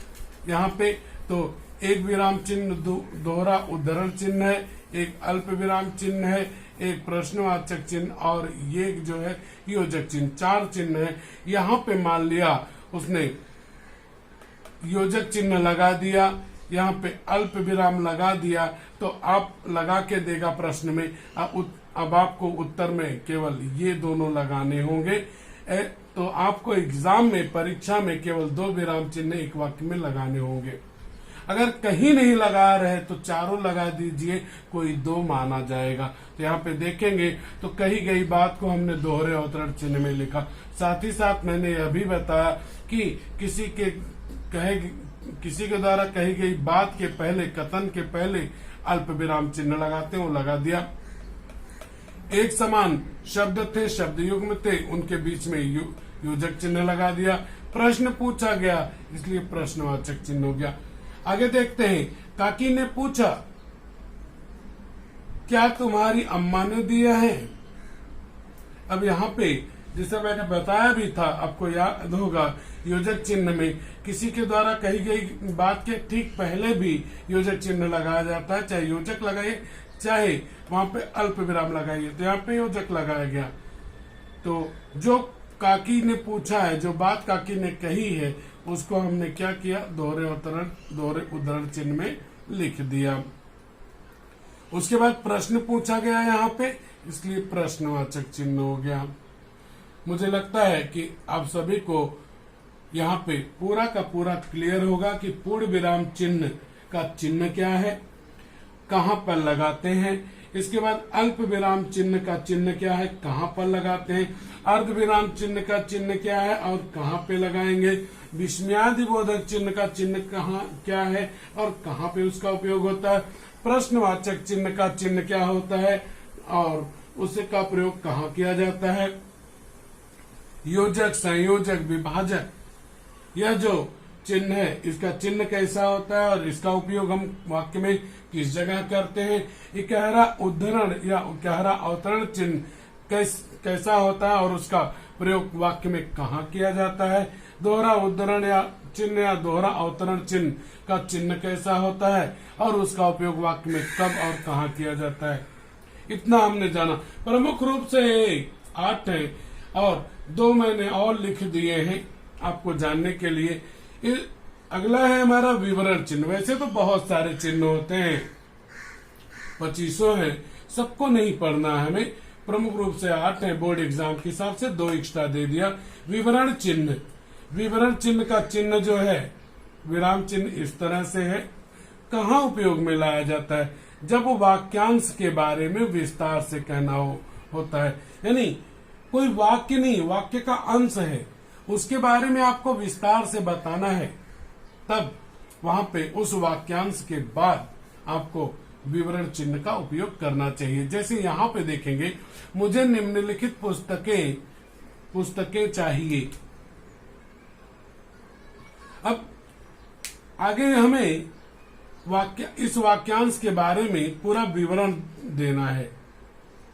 यहाँ पे, तो एक विराम चिन्ह दोहरा उद्धरण चिन्ह है, एक अल्प विराम चिन्ह है, एक प्रश्नवाचक चिन्ह और ये जो है योजक चिन्ह, 4 चिन्ह है। यहाँ पे मान लिया उसने योजक चिन्ह लगा दिया, यहाँ पे अल्प विराम लगा दिया, तो आप लगा के देगा प्रश्न में। अब आपको उत्तर में केवल ये दोनों लगाने होंगे। तो आपको एग्जाम में, परीक्षा में केवल 2 विराम चिन्ह एक वाक्य में लगाने होंगे। अगर कहीं नहीं लगा रहे तो चारों लगा दीजिए, कोई 2 माना जाएगा। तो यहाँ पे देखेंगे तो कही गई बात को हमने दोहरे अवतरण चिन्ह में लिखा। साथ ही साथ मैंने यह भी बताया कि किसी के द्वारा कही गई बात के पहले, कथन के पहले अल्प विराम चिन्ह लगाते हैं, वो लगा दिया। एक समान शब्द थे, शब्द युग्म थे, उनके बीच में योजक चिन्ह लगा दिया। प्रश्न पूछा गया इसलिए प्रश्नवाचक चिन्ह हो गया। आगे देखते हैं, काकी ने पूछा क्या तुम्हारी अम्मा ने दिया है। अब यहाँ पे जैसे मैंने बताया भी था, आपको याद होगा, योजक चिन्ह में किसी के द्वारा कही गई बात के ठीक पहले भी योजक चिन्ह लगाया जाता है, चाहे योजक लगाइए चाहे वहां पे अल्प विराम लगाइए। तो यहाँ पे योजक लगाया गया। तो जो काकी ने पूछा है, जो बात काकी ने कही है, उसको हमने क्या किया, दोहरे उद्धरण चिन्ह में लिख दिया। उसके बाद प्रश्न पूछा गया यहाँ पे, इसलिए प्रश्नवाचक चिन्ह हो गया। मुझे लगता है कि आप सभी को यहाँ पे पूरा का पूरा क्लियर होगा कि पूर्ण विराम चिन्ह का चिन्ह क्या है, कहाँ पर लगाते हैं। इसके बाद अल्प विराम चिन्ह का चिन्ह क्या है, कहाँ पर लगाते हैं। अर्ध विराम चिन्ह का चिन्ह क्या है और कहाँ पे लगाएंगे। विस्मयादि बोधक चिन्ह का चिन्ह क्या है और कहाँ पे उसका उपयोग होता है। प्रश्नवाचक चिन्ह का चिन्ह क्या होता है और उसका प्रयोग कहाँ किया जाता है। योजक, संयोजक, विभाजक, यह जो चिन्ह है इसका चिन्ह कैसा होता है और इसका उपयोग हम वाक्य में किस जगह करते हैं। इकहरा उद्धरण या इकहरा अवतरण चिन्ह कैसा होता है और उसका प्रयोग वाक्य में कहाँ किया जाता है। दोहरा उद्धरण या चिन्ह या दोहरा अवतरण चिन्ह का चिन्ह कैसा होता है और उसका उपयोग वाक्य में कब और कहाँ किया जाता है। इतना हमने जाना। प्रमुख रूप से 8 है और 2 मैंने और लिख दिए हैं आपको जानने के लिए। अगला है हमारा विवरण चिन्ह। वैसे तो बहुत सारे चिन्ह होते हैं, 25 है, सबको नहीं पढ़ना है हमें। प्रमुख रूप से 8 है, बोर्ड एग्जाम के हिसाब से 2 एक्स्ट्रा दे दिया। विवरण चिन्ह, विवरण चिन्ह का चिन्ह जो है, विराम चिन्ह इस तरह से है। कहाँ उपयोग में लाया जाता है, जब वो वाक्यांश के बारे में विस्तार से कहना होता है, यानी कोई वाक्य नहीं, वाक्य का अंश है, उसके बारे में आपको विस्तार से बताना है, तब वहां पे उस वाक्यांश के बाद आपको विवरण चिन्ह का उपयोग करना चाहिए। जैसे यहाँ पे देखेंगे, मुझे निम्नलिखित पुस्तकें चाहिए। अब आगे हमें इस वाक्यांश के बारे में पूरा विवरण देना है,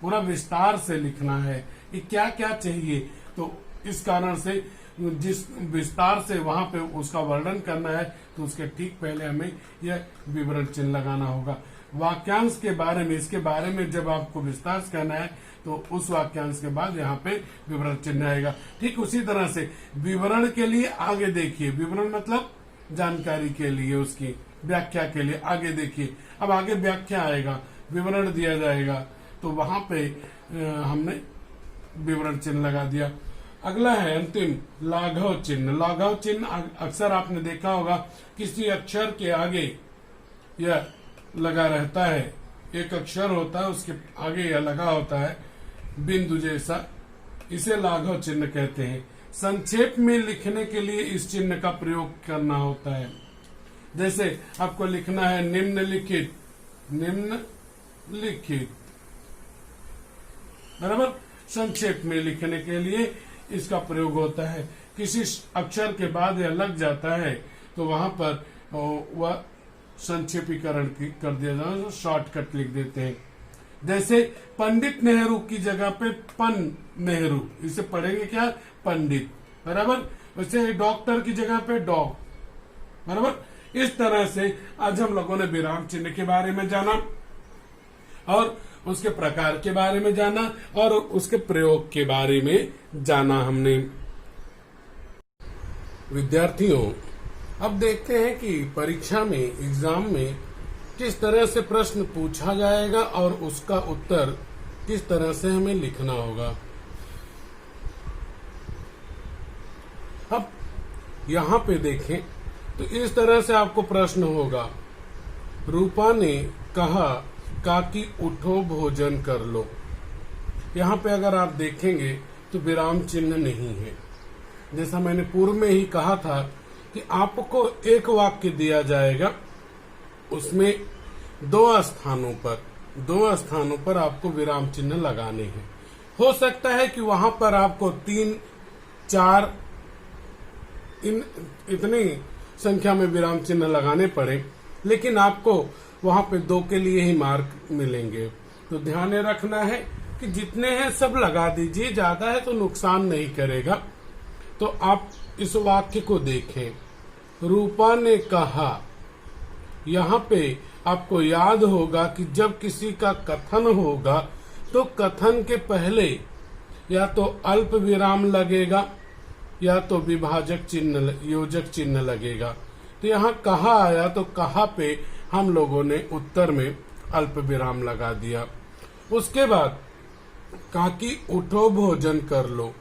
पूरा विस्तार से लिखना है कि क्या क्या चाहिए। तो इस कारण से जिस विस्तार से वहां पे उसका वर्णन करना है, तो उसके ठीक पहले हमें यह विवरण चिन्ह लगाना होगा। वाक्यांश के बारे में, इसके बारे में जब आपको विस्तार से कहना है तो उस वाक्यांश के बाद यहाँ पे विवरण चिन्ह आएगा। ठीक उसी तरह से विवरण के लिए आगे देखिए, विवरण मतलब जानकारी के लिए, उसकी व्याख्या के लिए आगे देखिए। अब आगे व्याख्या आएगा, विवरण दिया जाएगा, तो वहां पे हमने विवरण चिन्ह लगा दिया। अगला है अंतिम लाघव चिन्ह। लाघव चिन्ह अक्सर आपने देखा होगा किसी अक्षर के आगे यह लगा रहता है, एक अक्षर होता है उसके आगे यह लगा होता है बिंदु जैसा, इसे लाघव चिन्ह कहते हैं। संक्षेप में लिखने के लिए इस चिन्ह का प्रयोग करना होता है। जैसे आपको लिखना है निम्नलिखित, निम्नलिखित, बराबर, संक्षेप में लिखने के लिए इसका प्रयोग होता है। किसी अक्षर के बाद यह लग जाता है तो वहां पर वह संक्षेपीकरण कर दिया जाता है, शॉर्टकट लिख देते हैं। जैसे पंडित नेहरू की जगह पे पन नेहरू, इसे पढ़ेंगे क्या, पंडित, बराबर। वैसे डॉक्टर की जगह पे डॉग, बराबर। इस तरह से आज हम लोगों ने विराम चिन्ह के बारे में जाना और उसके प्रकार के बारे में जाना और उसके प्रयोग के बारे में जाना हमने। विद्यार्थियों, अब देखते हैं कि परीक्षा में, एग्जाम में किस तरह से प्रश्न पूछा जाएगा और उसका उत्तर किस तरह से हमें लिखना होगा। अब यहां पे देखें तो इस तरह से आपको प्रश्न होगा, रूपा ने कहा काकी उठो भोजन कर लो। यहाँ पे अगर आप देखेंगे तो विराम चिन्ह नहीं है। जैसा मैंने पूर्व में ही कहा था कि आपको एक वाक्य दिया जाएगा, उसमें दो स्थानों पर आपको विराम चिन्ह लगाने हैं। हो सकता है कि वहां पर आपको 3, 4 इतनी संख्या में विराम चिन्ह लगाने पड़े, लेकिन आपको वहां पे 2 के लिए ही मार्क मिलेंगे। तो ध्यान रखना है कि जितने हैं सब लगा दीजिए, ज्यादा है तो नुकसान नहीं करेगा। तो आप इस वाक्य को देखें, रूपा ने कहा। यहाँ पे आपको याद होगा कि जब किसी का कथन होगा तो कथन के पहले या तो अल्प विराम लगेगा या तो विभाजक चिन्ह, योजक चिन्ह लगेगा। तो यहाँ कहा आया तो कहा पे हम लोगों ने उत्तर में अल्प विराम लगा दिया। उसके बाद काकी उठो भोजन कर लो।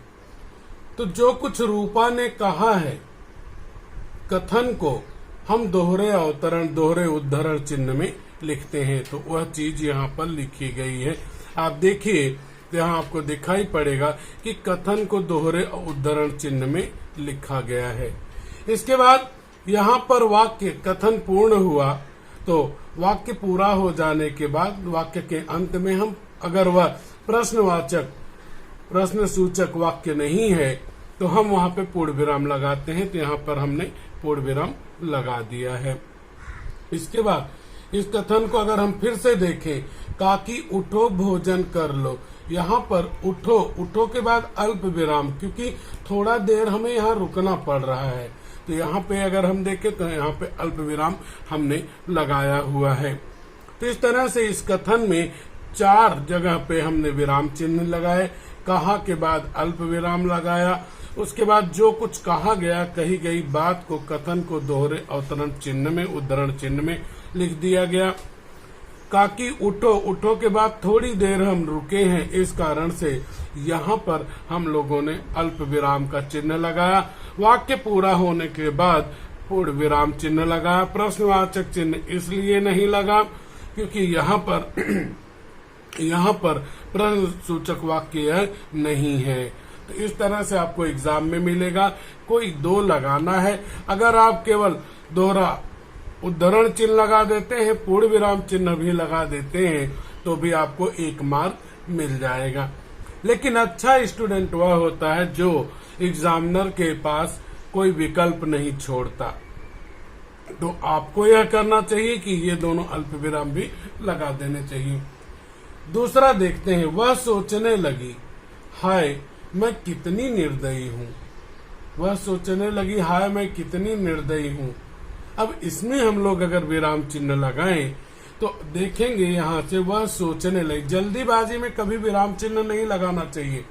तो जो कुछ रूपा ने कहा है, कथन को हम दोहरे अवतरण, दोहरे उद्धरण चिन्ह में लिखते हैं, तो वह चीज यहाँ पर लिखी गई है। आप देखिए यहाँ आपको दिखाई पड़ेगा कि कथन को दोहरे उद्धरण चिन्ह में लिखा गया है। इसके बाद यहाँ पर वाक्य कथन पूर्ण हुआ, तो वाक्य पूरा हो जाने के बाद वाक्य के अंत में हम, अगर वह प्रश्नवाचक, प्रश्न सूचक वाक्य नहीं है तो हम वहां पे पूर्ण विराम लगाते हैं। तो यहाँ पर हमने पूर्ण विराम लगा दिया है। इसके बाद इस कथन को अगर हम फिर से देखें, काकी उठो भोजन कर लो, यहाँ पर उठो, उठो के बाद अल्प विराम, क्योंकि थोड़ा देर हमें यहाँ रुकना पड़ रहा है। तो यहाँ पे अगर हम देखें तो यहाँ पे अल्प विराम हमने लगाया हुआ है। तो इस तरह से इस कथन में 4 जगह पे हमने विराम चिन्ह लगाए। कहा के बाद अल्प विराम लगाया, उसके बाद जो कुछ कहा गया, कही गई बात को कथन को दोहरे अवतरण चिन्ह में, उद्धरण चिन्ह में लिख दिया गया। काकी उठो, उठो के बाद थोड़ी देर हम रुके हैं, इस कारण से यहाँ पर हम लोगों ने अल्प विराम का चिन्ह लगाया। वाक्य पूरा होने के बाद पूर्ण विराम चिन्ह लगाया। प्रश्नवाचक चिन्ह इसलिए नहीं लगा क्योंकि यहाँ पर प्रश्न सूचक वाक्य नहीं है। तो इस तरह से आपको एग्जाम में मिलेगा। कोई 2 लगाना है। अगर आप केवल दोहरा उद्धरण चिन्ह लगा देते हैं, पूर्ण विराम चिन्ह भी लगा देते हैं, तो भी आपको 1 मार्क मिल जाएगा। लेकिन अच्छा स्टूडेंट वह होता है जो एग्जामिनर के पास कोई विकल्प नहीं छोड़ता। तो आपको यह करना चाहिए कि ये दोनों अल्प विराम भी लगा देने चाहिए। दूसरा देखते हैं, वह सोचने लगी, हाय मैं कितनी निर्दयी हूँ। वह सोचने लगी, हाय मैं कितनी निर्दयी हूँ। अब इसमें हम लोग अगर विराम चिन्ह लगाएं तो देखेंगे यहाँ से वह सोचने लगी। जल्दीबाजी में कभी विराम चिन्ह नहीं लगाना चाहिए,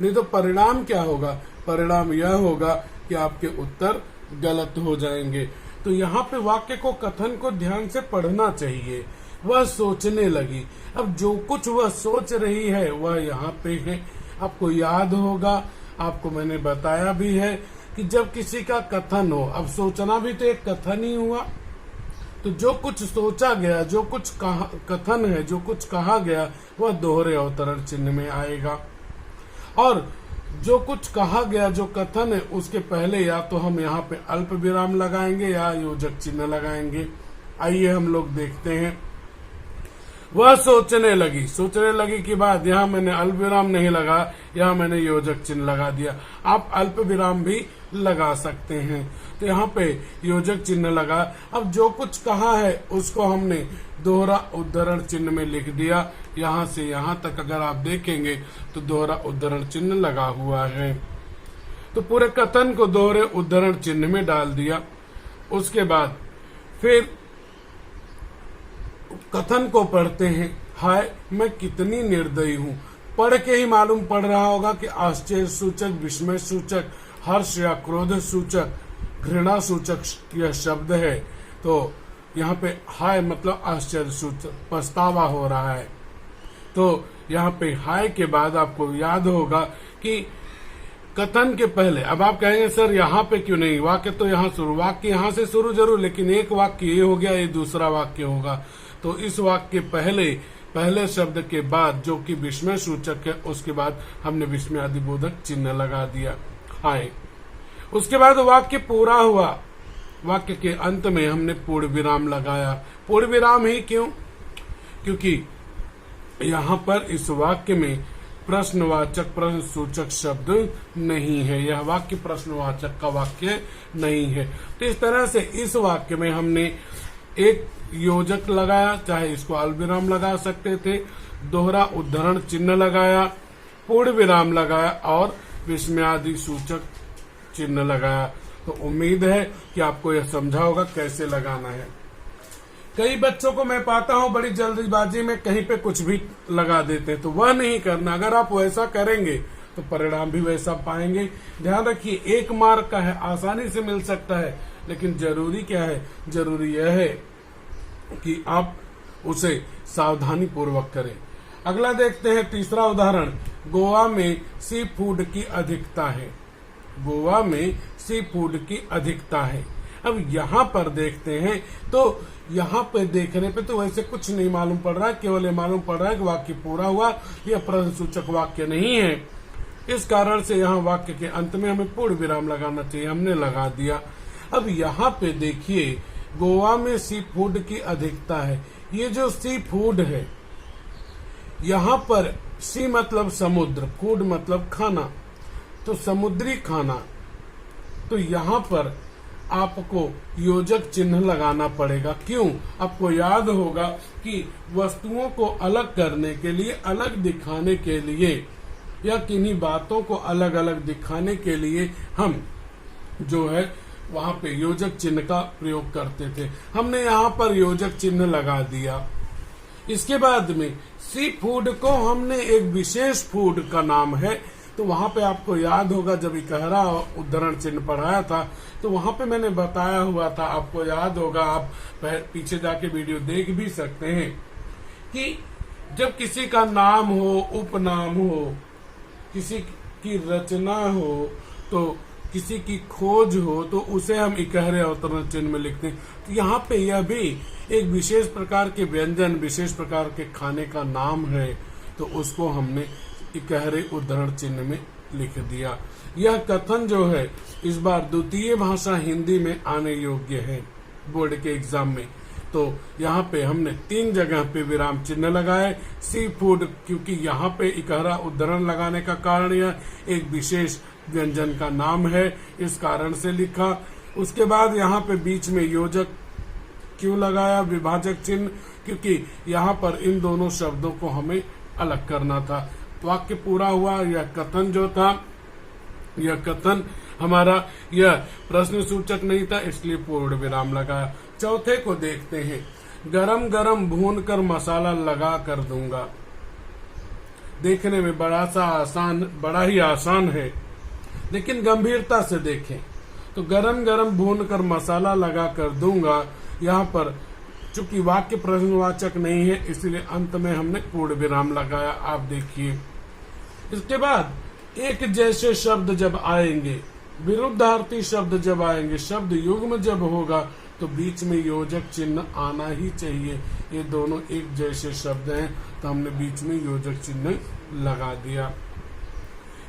नहीं तो परिणाम क्या होगा? परिणाम यह होगा कि आपके उत्तर गलत हो जाएंगे। तो यहाँ पे वाक्य को, कथन को ध्यान से पढ़ना चाहिए। वह सोचने लगी। अब जो कुछ वह सोच रही है वह यहाँ पे है। आपको याद होगा, आपको मैंने बताया भी है कि जब किसी का कथन हो, अब सोचना भी तो एक कथन ही हुआ, तो जो कुछ सोचा गया, जो कुछ कथन है, जो कुछ कहा गया वह दोहरे अवतरण चिन्ह में आएगा। और जो कुछ कहा गया, जो कथन है, उसके पहले या तो हम यहाँ पे अल्प विराम लगाएंगे या योजक चिन्ह लगाएंगे। आइए हम लोग देखते हैं। वह सोचने लगी। सोचने लगी के बाद यहाँ मैंने अल्प विराम नहीं लगा, यहाँ मैंने योजक चिन्ह लगा दिया। आप अल्प विराम भी लगा सकते हैं। तो यहाँ पे योजक चिन्ह लगा। अब जो कुछ कहा है उसको हमने दोहरा उद्धरण चिन्ह में लिख दिया। यहाँ से यहाँ तक अगर आप देखेंगे तो दोहरा उद्धरण चिन्ह लगा हुआ है। तो पूरे कथन को दोहरे उद्धरण चिन्ह में डाल दिया। उसके बाद फिर कथन को पढ़ते हैं। हाय मैं कितनी निर्दयी हूँ। पढ़ के ही मालूम पड़ रहा होगा कि आश्चर्य सूचक, विस्मय सूचक, हर्ष या क्रोध सूचक, घृणा सूचक यह शब्द है। तो यहाँ पे हाय मतलब आश्चर्य सूचक, पछतावा हो रहा है। तो यहाँ पे हाय के बाद आपको याद होगा कि कथन के पहले, अब आप कहेंगे सर यहाँ पे क्यों नहीं, वाक्य तो यहाँ शुरू, वाक्य यहाँ से शुरू जरूर, लेकिन एक वाक्य ये हो गया, ये दूसरा वाक्य होगा। तो इस वाक्य पहले शब्द के बाद जो कि विस्मय सूचक है, उसके बाद हमने विस्मय आदिबोधक चिन्ह लगा दिया हाय। उसके बाद वाक्य पूरा हुआ। वाक्य के अंत में हमने पूर्ण विराम लगाया। पूर्ण विराम ही क्यों? क्योंकि यहाँ पर इस वाक्य में प्रश्नवाचक, प्रश्न सूचक शब्द नहीं है। यह वाक्य प्रश्नवाचक का वाक्य नहीं है। तो इस तरह से इस वाक्य में हमने एक योजक लगाया, चाहे इसको अल्पविराम लगा सकते थे, दोहरा उद्धरण चिन्ह लगाया, पूर्ण विराम लगाया और विस्मयादि सूचक चिन्ह लगाया। तो उम्मीद है कि आपको यह समझा होगा कैसे लगाना है। कई बच्चों को मैं पाता हूं बड़ी जल्दीबाजी में कहीं पे कुछ भी लगा देते हैं, तो वह नहीं करना। अगर आप वैसा करेंगे तो परिणाम भी वैसा पाएंगे। ध्यान रखिए, 1 मार्क का है, आसानी से मिल सकता है, लेकिन जरूरी क्या है? जरूरी यह है कि आप उसे सावधानी पूर्वक करें। अगला देखते हैं, तीसरा उदाहरण। गोवा में सी फूड की अधिकता है। गोवा में सी फूड की अधिकता है। अब यहाँ पर देखते हैं तो यहाँ पे देखने पे तो वैसे कुछ नहीं मालूम पड़ रहा है, केवल ये मालूम पड़ रहा है कि वाक्य पूरा हुआ, यह प्रश्न सूचक वाक्य नहीं है। इस कारण से यहाँ वाक्य के अंत में हमें पूर्ण विराम लगाना चाहिए, हमने लगा दिया। अब यहाँ पे देखिए, गोवा में सी फूड की अधिकता है। ये जो सी फूड है, यहाँ पर सी मतलब समुद्र, फूड मतलब खाना, तो समुद्री खाना। तो यहाँ पर आपको योजक चिन्ह लगाना पड़ेगा। क्यों? आपको याद होगा कि वस्तुओं को अलग करने के लिए, अलग दिखाने के लिए, या किन्हीं बातों को अलग अलग दिखाने के लिए हम जो है वहां पे योजक चिन्ह का प्रयोग करते थे। हमने यहाँ पर योजक चिन्ह लगा दिया। इसके बाद में सी फूड को हमने एक विशेष फूड का नाम है। तो वहां पे आपको याद होगा, जब इकहरा उद्धरण चिन्ह पढ़ाया था तो वहां पे मैंने बताया हुआ था, आपको याद होगा, आप पीछे जाके वीडियो देख भी सकते हैं, कि जब किसी का नाम हो, उपनाम हो, किसी की रचना हो, तो किसी की खोज हो, तो उसे हम इकहरे अवतरण चिन्ह में लिखते हैं। तो यहाँ पे यह भी एक विशेष प्रकार के व्यंजन, विशेष प्रकार के खाने का नाम है, तो उसको हमने इकहरे उद्धरण चिन्ह में लिख दिया। यह कथन जो है इस बार द्वितीय भाषा हिंदी में आने योग्य है बोर्ड के एग्जाम में। तो यहाँ पे हमने 3 जगह पे विराम चिन्ह लगाए। सी फूड, क्योंकि यहाँ पे इकहरा उद्धरण लगाने का कारण यह एक विशेष व्यंजन का नाम है, इस कारण से लिखा। उसके बाद यहाँ पे बीच में योजक क्यों लगाया, विभाजक चिन्ह, क्योंकि यहाँ पर इन दोनों शब्दों को हमें अलग करना था। वाक्य पूरा हुआ। यह कथन जो था, यह कथन हमारा यह प्रश्न सूचक नहीं था, इसलिए पूर्ण विराम लगाया। चौथे को देखते हैं। गरम गरम भून कर मसाला लगा कर दूंगा। देखने में बड़ा ही आसान है, लेकिन गंभीरता से देखें तो गरम गरम भून कर मसाला लगा कर दूंगा। यहाँ पर चूंकि वाक्य प्रश्नवाचक नहीं है, इसलिए अंत में हमने पूर्ण विराम लगाया। आप देखिए, इसके बाद एक जैसे शब्द जब आएंगे, विरुद्धार्थी शब्द जब आएंगे, शब्द युग्म जब होगा, तो बीच में योजक चिन्ह आना ही चाहिए। ये दोनों एक जैसे शब्द हैं, तो हमने बीच में योजक चिन्ह लगा दिया।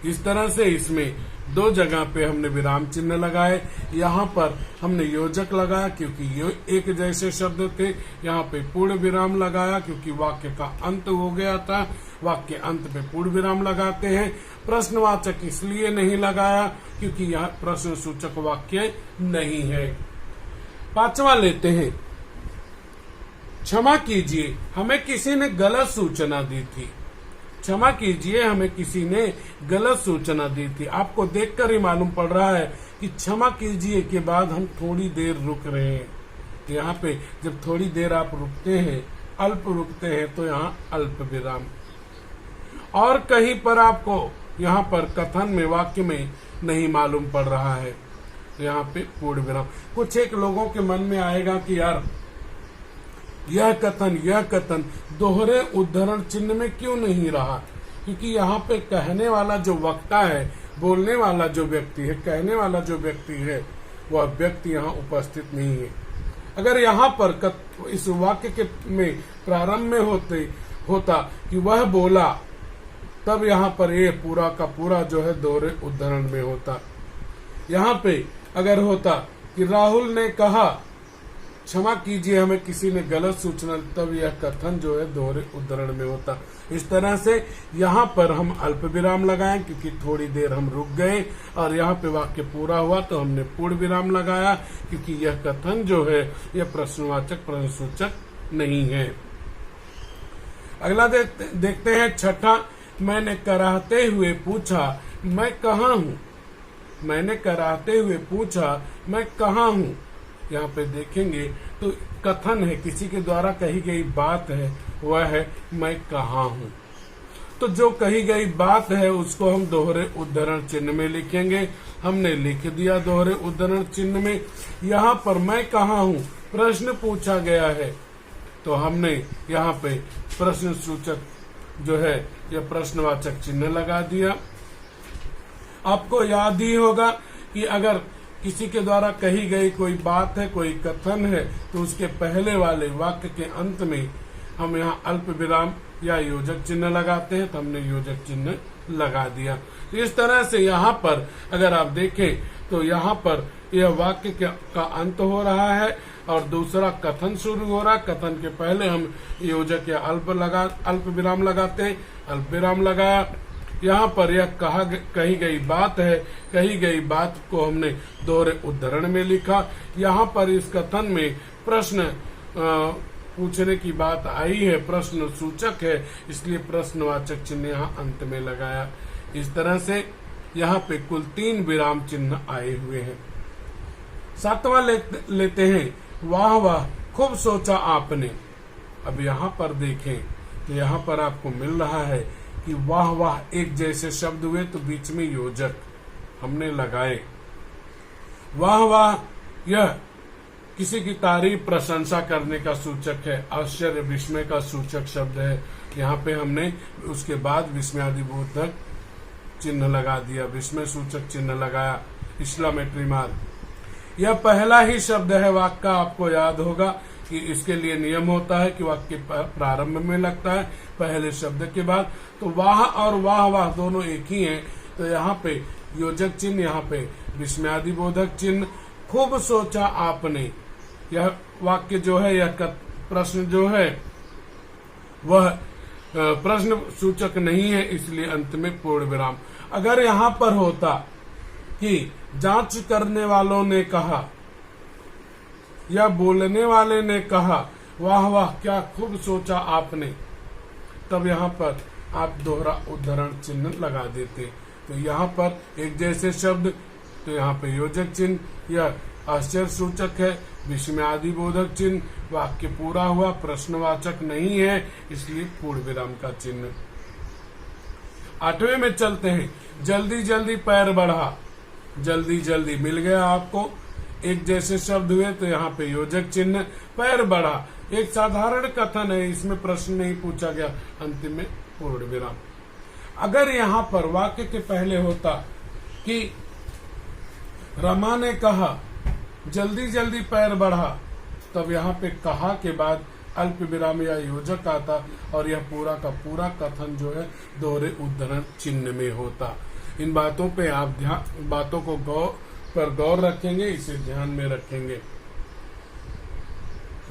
इस तरह से इसमें दो जगह पे हमने विराम चिन्ह लगाए। यहाँ पर हमने योजक लगाया क्योंकि ये एक जैसे शब्द थे। यहाँ पे पूर्ण विराम लगाया क्योंकि वाक्य का अंत हो गया था। वाक्य अंत पे पूर्ण विराम लगाते हैं। प्रश्नवाचक इसलिए नहीं लगाया क्योंकि यह प्रश्न सूचक वाक्य नहीं है। पांचवा लेते हैं, क्षमा कीजिए, हमें किसी ने गलत सूचना दी थी। क्षमा कीजिए, हमें किसी ने गलत सूचना दी थी। आपको देखकर ही मालूम पड़ रहा है कि क्षमा कीजिए के बाद हम थोड़ी देर रुक रहे हैं। यहाँ पे जब थोड़ी देर आप रुकते हैं, अल्प रुकते हैं, तो यहाँ अल्प विराम। और कहीं पर आपको यहाँ पर कथन में, वाक्य में नहीं मालूम पड़ रहा है, तो यहाँ पे पूर्ण विराम। कुछ एक लोगों के मन में आएगा कि यार यह कथन दोहरे उद्धरण चिन्ह में क्यों नहीं रहा, क्योंकि यहाँ पे कहने वाला जो वक्ता है, बोलने वाला जो व्यक्ति है, कहने वाला जो व्यक्ति है, वह व्यक्ति यहाँ उपस्थित नहीं है। अगर यहाँ पर इस वाक्य के में प्रारंभ में होता कि वह बोला, तब यहाँ पर ये पूरा का पूरा जो है दोहरे उद्धरण में होता। यहाँ पे अगर होता कि राहुल ने कहा क्षमा कीजिए, हमें किसी ने गलत सूचना, तब यह कथन जो है दोहरे उद्धरण में होता। इस तरह से यहाँ पर हम अल्प विराम लगाएं क्योंकि थोड़ी देर हम रुक गए, और यहाँ पे वाक्य पूरा हुआ तो हमने पूर्ण विराम लगाया क्योंकि यह कथन जो है यह प्रश्नवाचक प्रश्नसूचक नहीं है। अगला देखते हैं छठा, मैंने कराहते हुए पूछा मैं कहाँ हूँ। मैंने कराहते हुए पूछा मैं कहाँ हूँ। यहाँ पे देखेंगे तो कथन है, किसी के द्वारा कही गई बात है, वह है मैं कहाँ हूँ। तो जो कही गई बात है उसको हम दोहरे उद्धरण चिन्ह में लिखेंगे। हमने लिख दिया दोहरे उद्धरण चिन्ह में। यहाँ पर मैं कहाँ हूँ प्रश्न पूछा गया है, तो हमने यहाँ पे प्रश्न सूचक जो है यह प्रश्नवाचक चिन्ह लगा दिया। आपको याद ही होगा कि अगर किसी के द्वारा कही गई कोई बात है, कोई कथन है, तो उसके पहले वाले वाक्य के अंत में हम यहाँ अल्प विराम या योजक चिन्ह लगाते हैं, तो हमने योजक चिन्ह लगा दिया। तो इस तरह से यहाँ पर अगर आप देखें तो यहाँ पर यह वाक्य का अंत हो रहा है और दूसरा कथन शुरू हो रहा है। कथन के पहले हम योजक या अल्प विराम लगाते हैं। अल्प विराम लगाया। यहाँ पर यह कही गई बात है, कही गई बात को हमने दोहरे उद्धरण में लिखा। यहाँ पर इस कथन में प्रश्न पूछने की बात आई है, प्रश्न सूचक है, इसलिए प्रश्नवाचक चिन्ह यहाँ अंत में लगाया। इस तरह से यहाँ पे कुल 3 विराम चिन्ह आए हुए हैं। सातवां लेते हैं, वाह वाह खूब सोचा आपने। अब यहाँ पर देखें तो यहाँ पर आपको मिल रहा है कि वाह वाह एक जैसे शब्द हुए तो बीच में योजक हमने लगाए। वाह वाह यह किसी की तारीफ प्रशंसा करने का सूचक है, आश्चर्य विस्मय का सूचक शब्द है। यहाँ पे हमने उसके बाद विस्मयादिबोधक चिन्ह लगा दिया, विस्मय सूचक चिन्ह लगाया, एक्सक्लेमेटरी मार्क। यह पहला ही शब्द है वाक्य का। आपको याद होगा कि इसके लिए नियम होता है कि वाक्य प्रारंभ में लगता है पहले शब्द के बाद। तो वाह और वाह वाह दोनों एक ही हैं, तो यहाँ पे योजक चिन्ह, यहाँ पे विस्मयादिबोधक चिन्ह। खूब सोचा आपने, यह वाक्य जो है, यह प्रश्न जो है वह प्रश्न सूचक नहीं है, इसलिए अंत में पूर्ण विराम। अगर यहाँ पर होता कि जांच करने वालों ने कहा या बोलने वाले ने कहा वाह वाह क्या खूब सोचा आपने, तब यहाँ पर आप दोहरा उद्धरण चिन्ह लगा देते। तो यहाँ पर एक जैसे शब्द, तो यहाँ पे योजक चिन्ह या आश्चर्य सूचक है, विस्मयादि बोधक चिन्ह, वाक्य पूरा हुआ, प्रश्नवाचक नहीं है, इसलिए पूर्ण विराम का चिन्ह। 8वें में चलते हैं। जल्दी जल्दी पैर बढ़ा, जल्दी जल्दी मिल गया आपको, एक जैसे शब्द हुए तो यहाँ पे योजक चिन्ह, पैर बढ़ा एक साधारण कथन है, इसमें प्रश्न नहीं पूछा गया, अंतिम में पूर्ण विराम। अगर यहाँ पर वाक्य के पहले होता कि रमा ने कहा जल्दी जल्दी पैर बढ़ा, तब यहाँ पे कहा के बाद अल्प विराम या योजक आता और यह पूरा का पूरा कथन जो है दोहरे उद्धरण चिन्ह में होता। इन बातों पे आप बातों को गौर रखेंगे, इसे ध्यान में रखेंगे।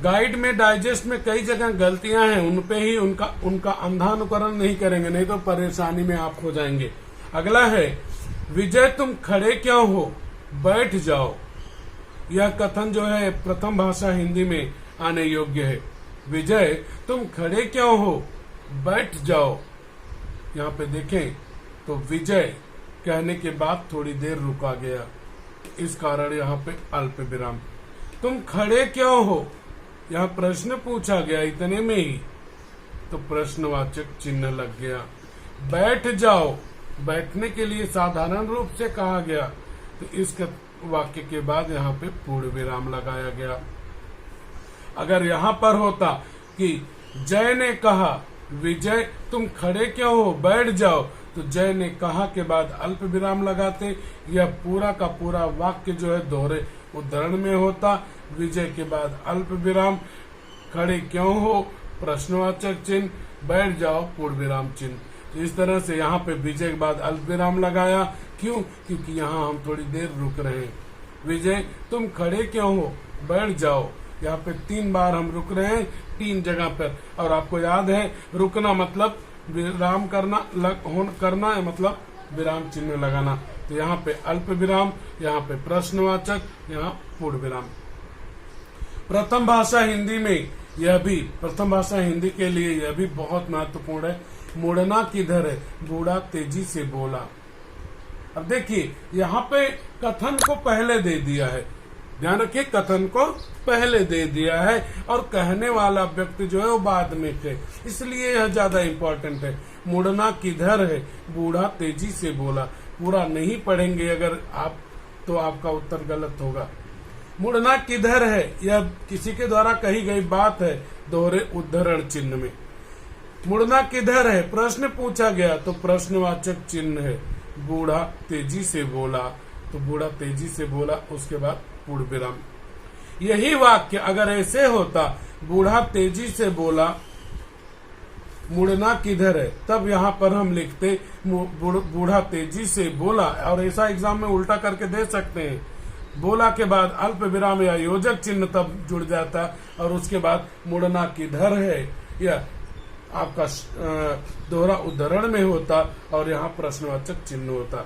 गाइड में डाइजेस्ट में कई जगह गलतियां हैं, उन पे ही उनका अंधानुकरण नहीं करेंगे, नहीं तो परेशानी में आप हो जाएंगे। अगला है विजय तुम खड़े क्यों हो, बैठ जाओ। यह कथन जो है प्रथम भाषा हिंदी में आने योग्य है। विजय तुम खड़े क्यों हो, बैठ जाओ। यहाँ पे देखें तो विजय कहने के बाद थोड़ी देर रुका गया, इस कारण यहाँ पे अल्प विराम। तुम खड़े क्यों हो, यहाँ प्रश्न पूछा गया इतने में ही, तो प्रश्नवाचक चिन्ह लग गया। बैठ जाओ, बैठने के लिए साधारण रूप से कहा गया, तो इस वाक्य के बाद यहाँ पे पूर्ण विराम लगाया गया। अगर यहाँ पर होता कि जय ने कहा विजय तुम खड़े क्यों हो, बैठ जाओ, तो जय ने कहा के बाद अल्प विराम लगाते, यह पूरा का पूरा वाक्य जो है दोहरे उद्धरण में होता। विजय के बाद अल्प विराम, खड़े क्यों हो प्रश्नवाचक चिन्ह, बैठ जाओ पूर्ण विराम चिन्ह। तो इस तरह से यहाँ पे विजय के बाद अल्प विराम लगाया। क्यों? क्योंकि यहाँ हम थोड़ी देर रुक रहे हैं। विजय तुम खड़े क्यों हो, बैठ जाओ, यहाँ पे 3 बार हम रुक रहे हैं 3 जगह पर। और आपको याद है रुकना मतलब विराम करना है, मतलब विराम चिन्ह लगाना। तो यहाँ पे अल्प विराम, यहाँ पे प्रश्नवाचक, यहाँ पूर्ण विराम। प्रथम भाषा हिंदी में यह भी, प्रथम भाषा हिंदी के लिए यह भी बहुत महत्वपूर्ण है। मुड़ना किधर है, बूढ़ा तेजी से बोला। अब देखिए यहाँ पे कथन को पहले दे दिया है, ध्यान रखिए कथन को पहले दे दिया है और कहने वाला व्यक्ति जो है वो बाद में थे, इसलिए यह ज्यादा इम्पोर्टेंट है। मुड़ना किधर है, बूढ़ा तेजी से बोला। पूरा नहीं पढ़ेंगे अगर आप, तो आपका उत्तर गलत होगा। मुड़ना किधर है, यह किसी के द्वारा कही गई बात है, दोहरे उद्धरण चिन्ह में। मुड़ना किधर है, प्रश्न पूछा गया तो प्रश्नवाचक चिन्ह है। बूढ़ा तेजी से बोला, तो बूढ़ा तेजी से बोला, उसके बाद पूर्ण विराम। यही वाक्य अगर ऐसे होता, बूढ़ा तेजी से बोला, मुड़ना किधर है, तब यहाँ पर हम लिखते बूढ़ा तेजी से बोला। और ऐसा एग्जाम में उल्टा करके दे सकते हैं, बोला के बाद अल्प विराम या योजक चिन्ह तब जुड़ जाता, और उसके बाद मुड़ना किधर है या आपका दोहरा उद्धरण में होता और यहाँ प्रश्नवाचक चिन्ह होता।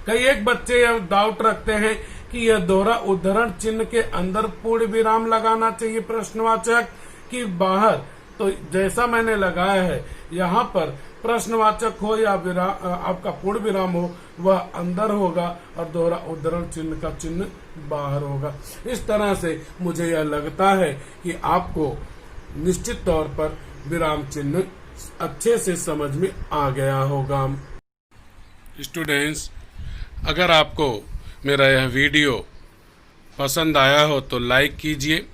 कई एक बच्चे यह डाउट रखते हैं कि यह दोहरा उद्धरण चिन्ह के अंदर पूर्ण विराम लगाना चाहिए प्रश्नवाचक कि बाहर। तो जैसा मैंने लगाया है, यहाँ पर प्रश्नवाचक हो या आपका पूर्ण विराम हो, वह अंदर होगा और दोहरा उद्धरण चिन्ह का चिन्ह बाहर होगा। इस तरह से मुझे यह लगता है कि आपको निश्चित तौर पर विराम चिन्ह अच्छे से समझ में आ गया होगा। स्टूडेंट्स, अगर आपको मेरा यह वीडियो पसंद आया हो तो लाइक कीजिए,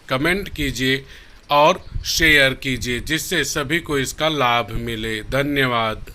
कमेंट कीजिए और शेयर कीजिए, जिससे सभी को इसका लाभ मिले। धन्यवाद।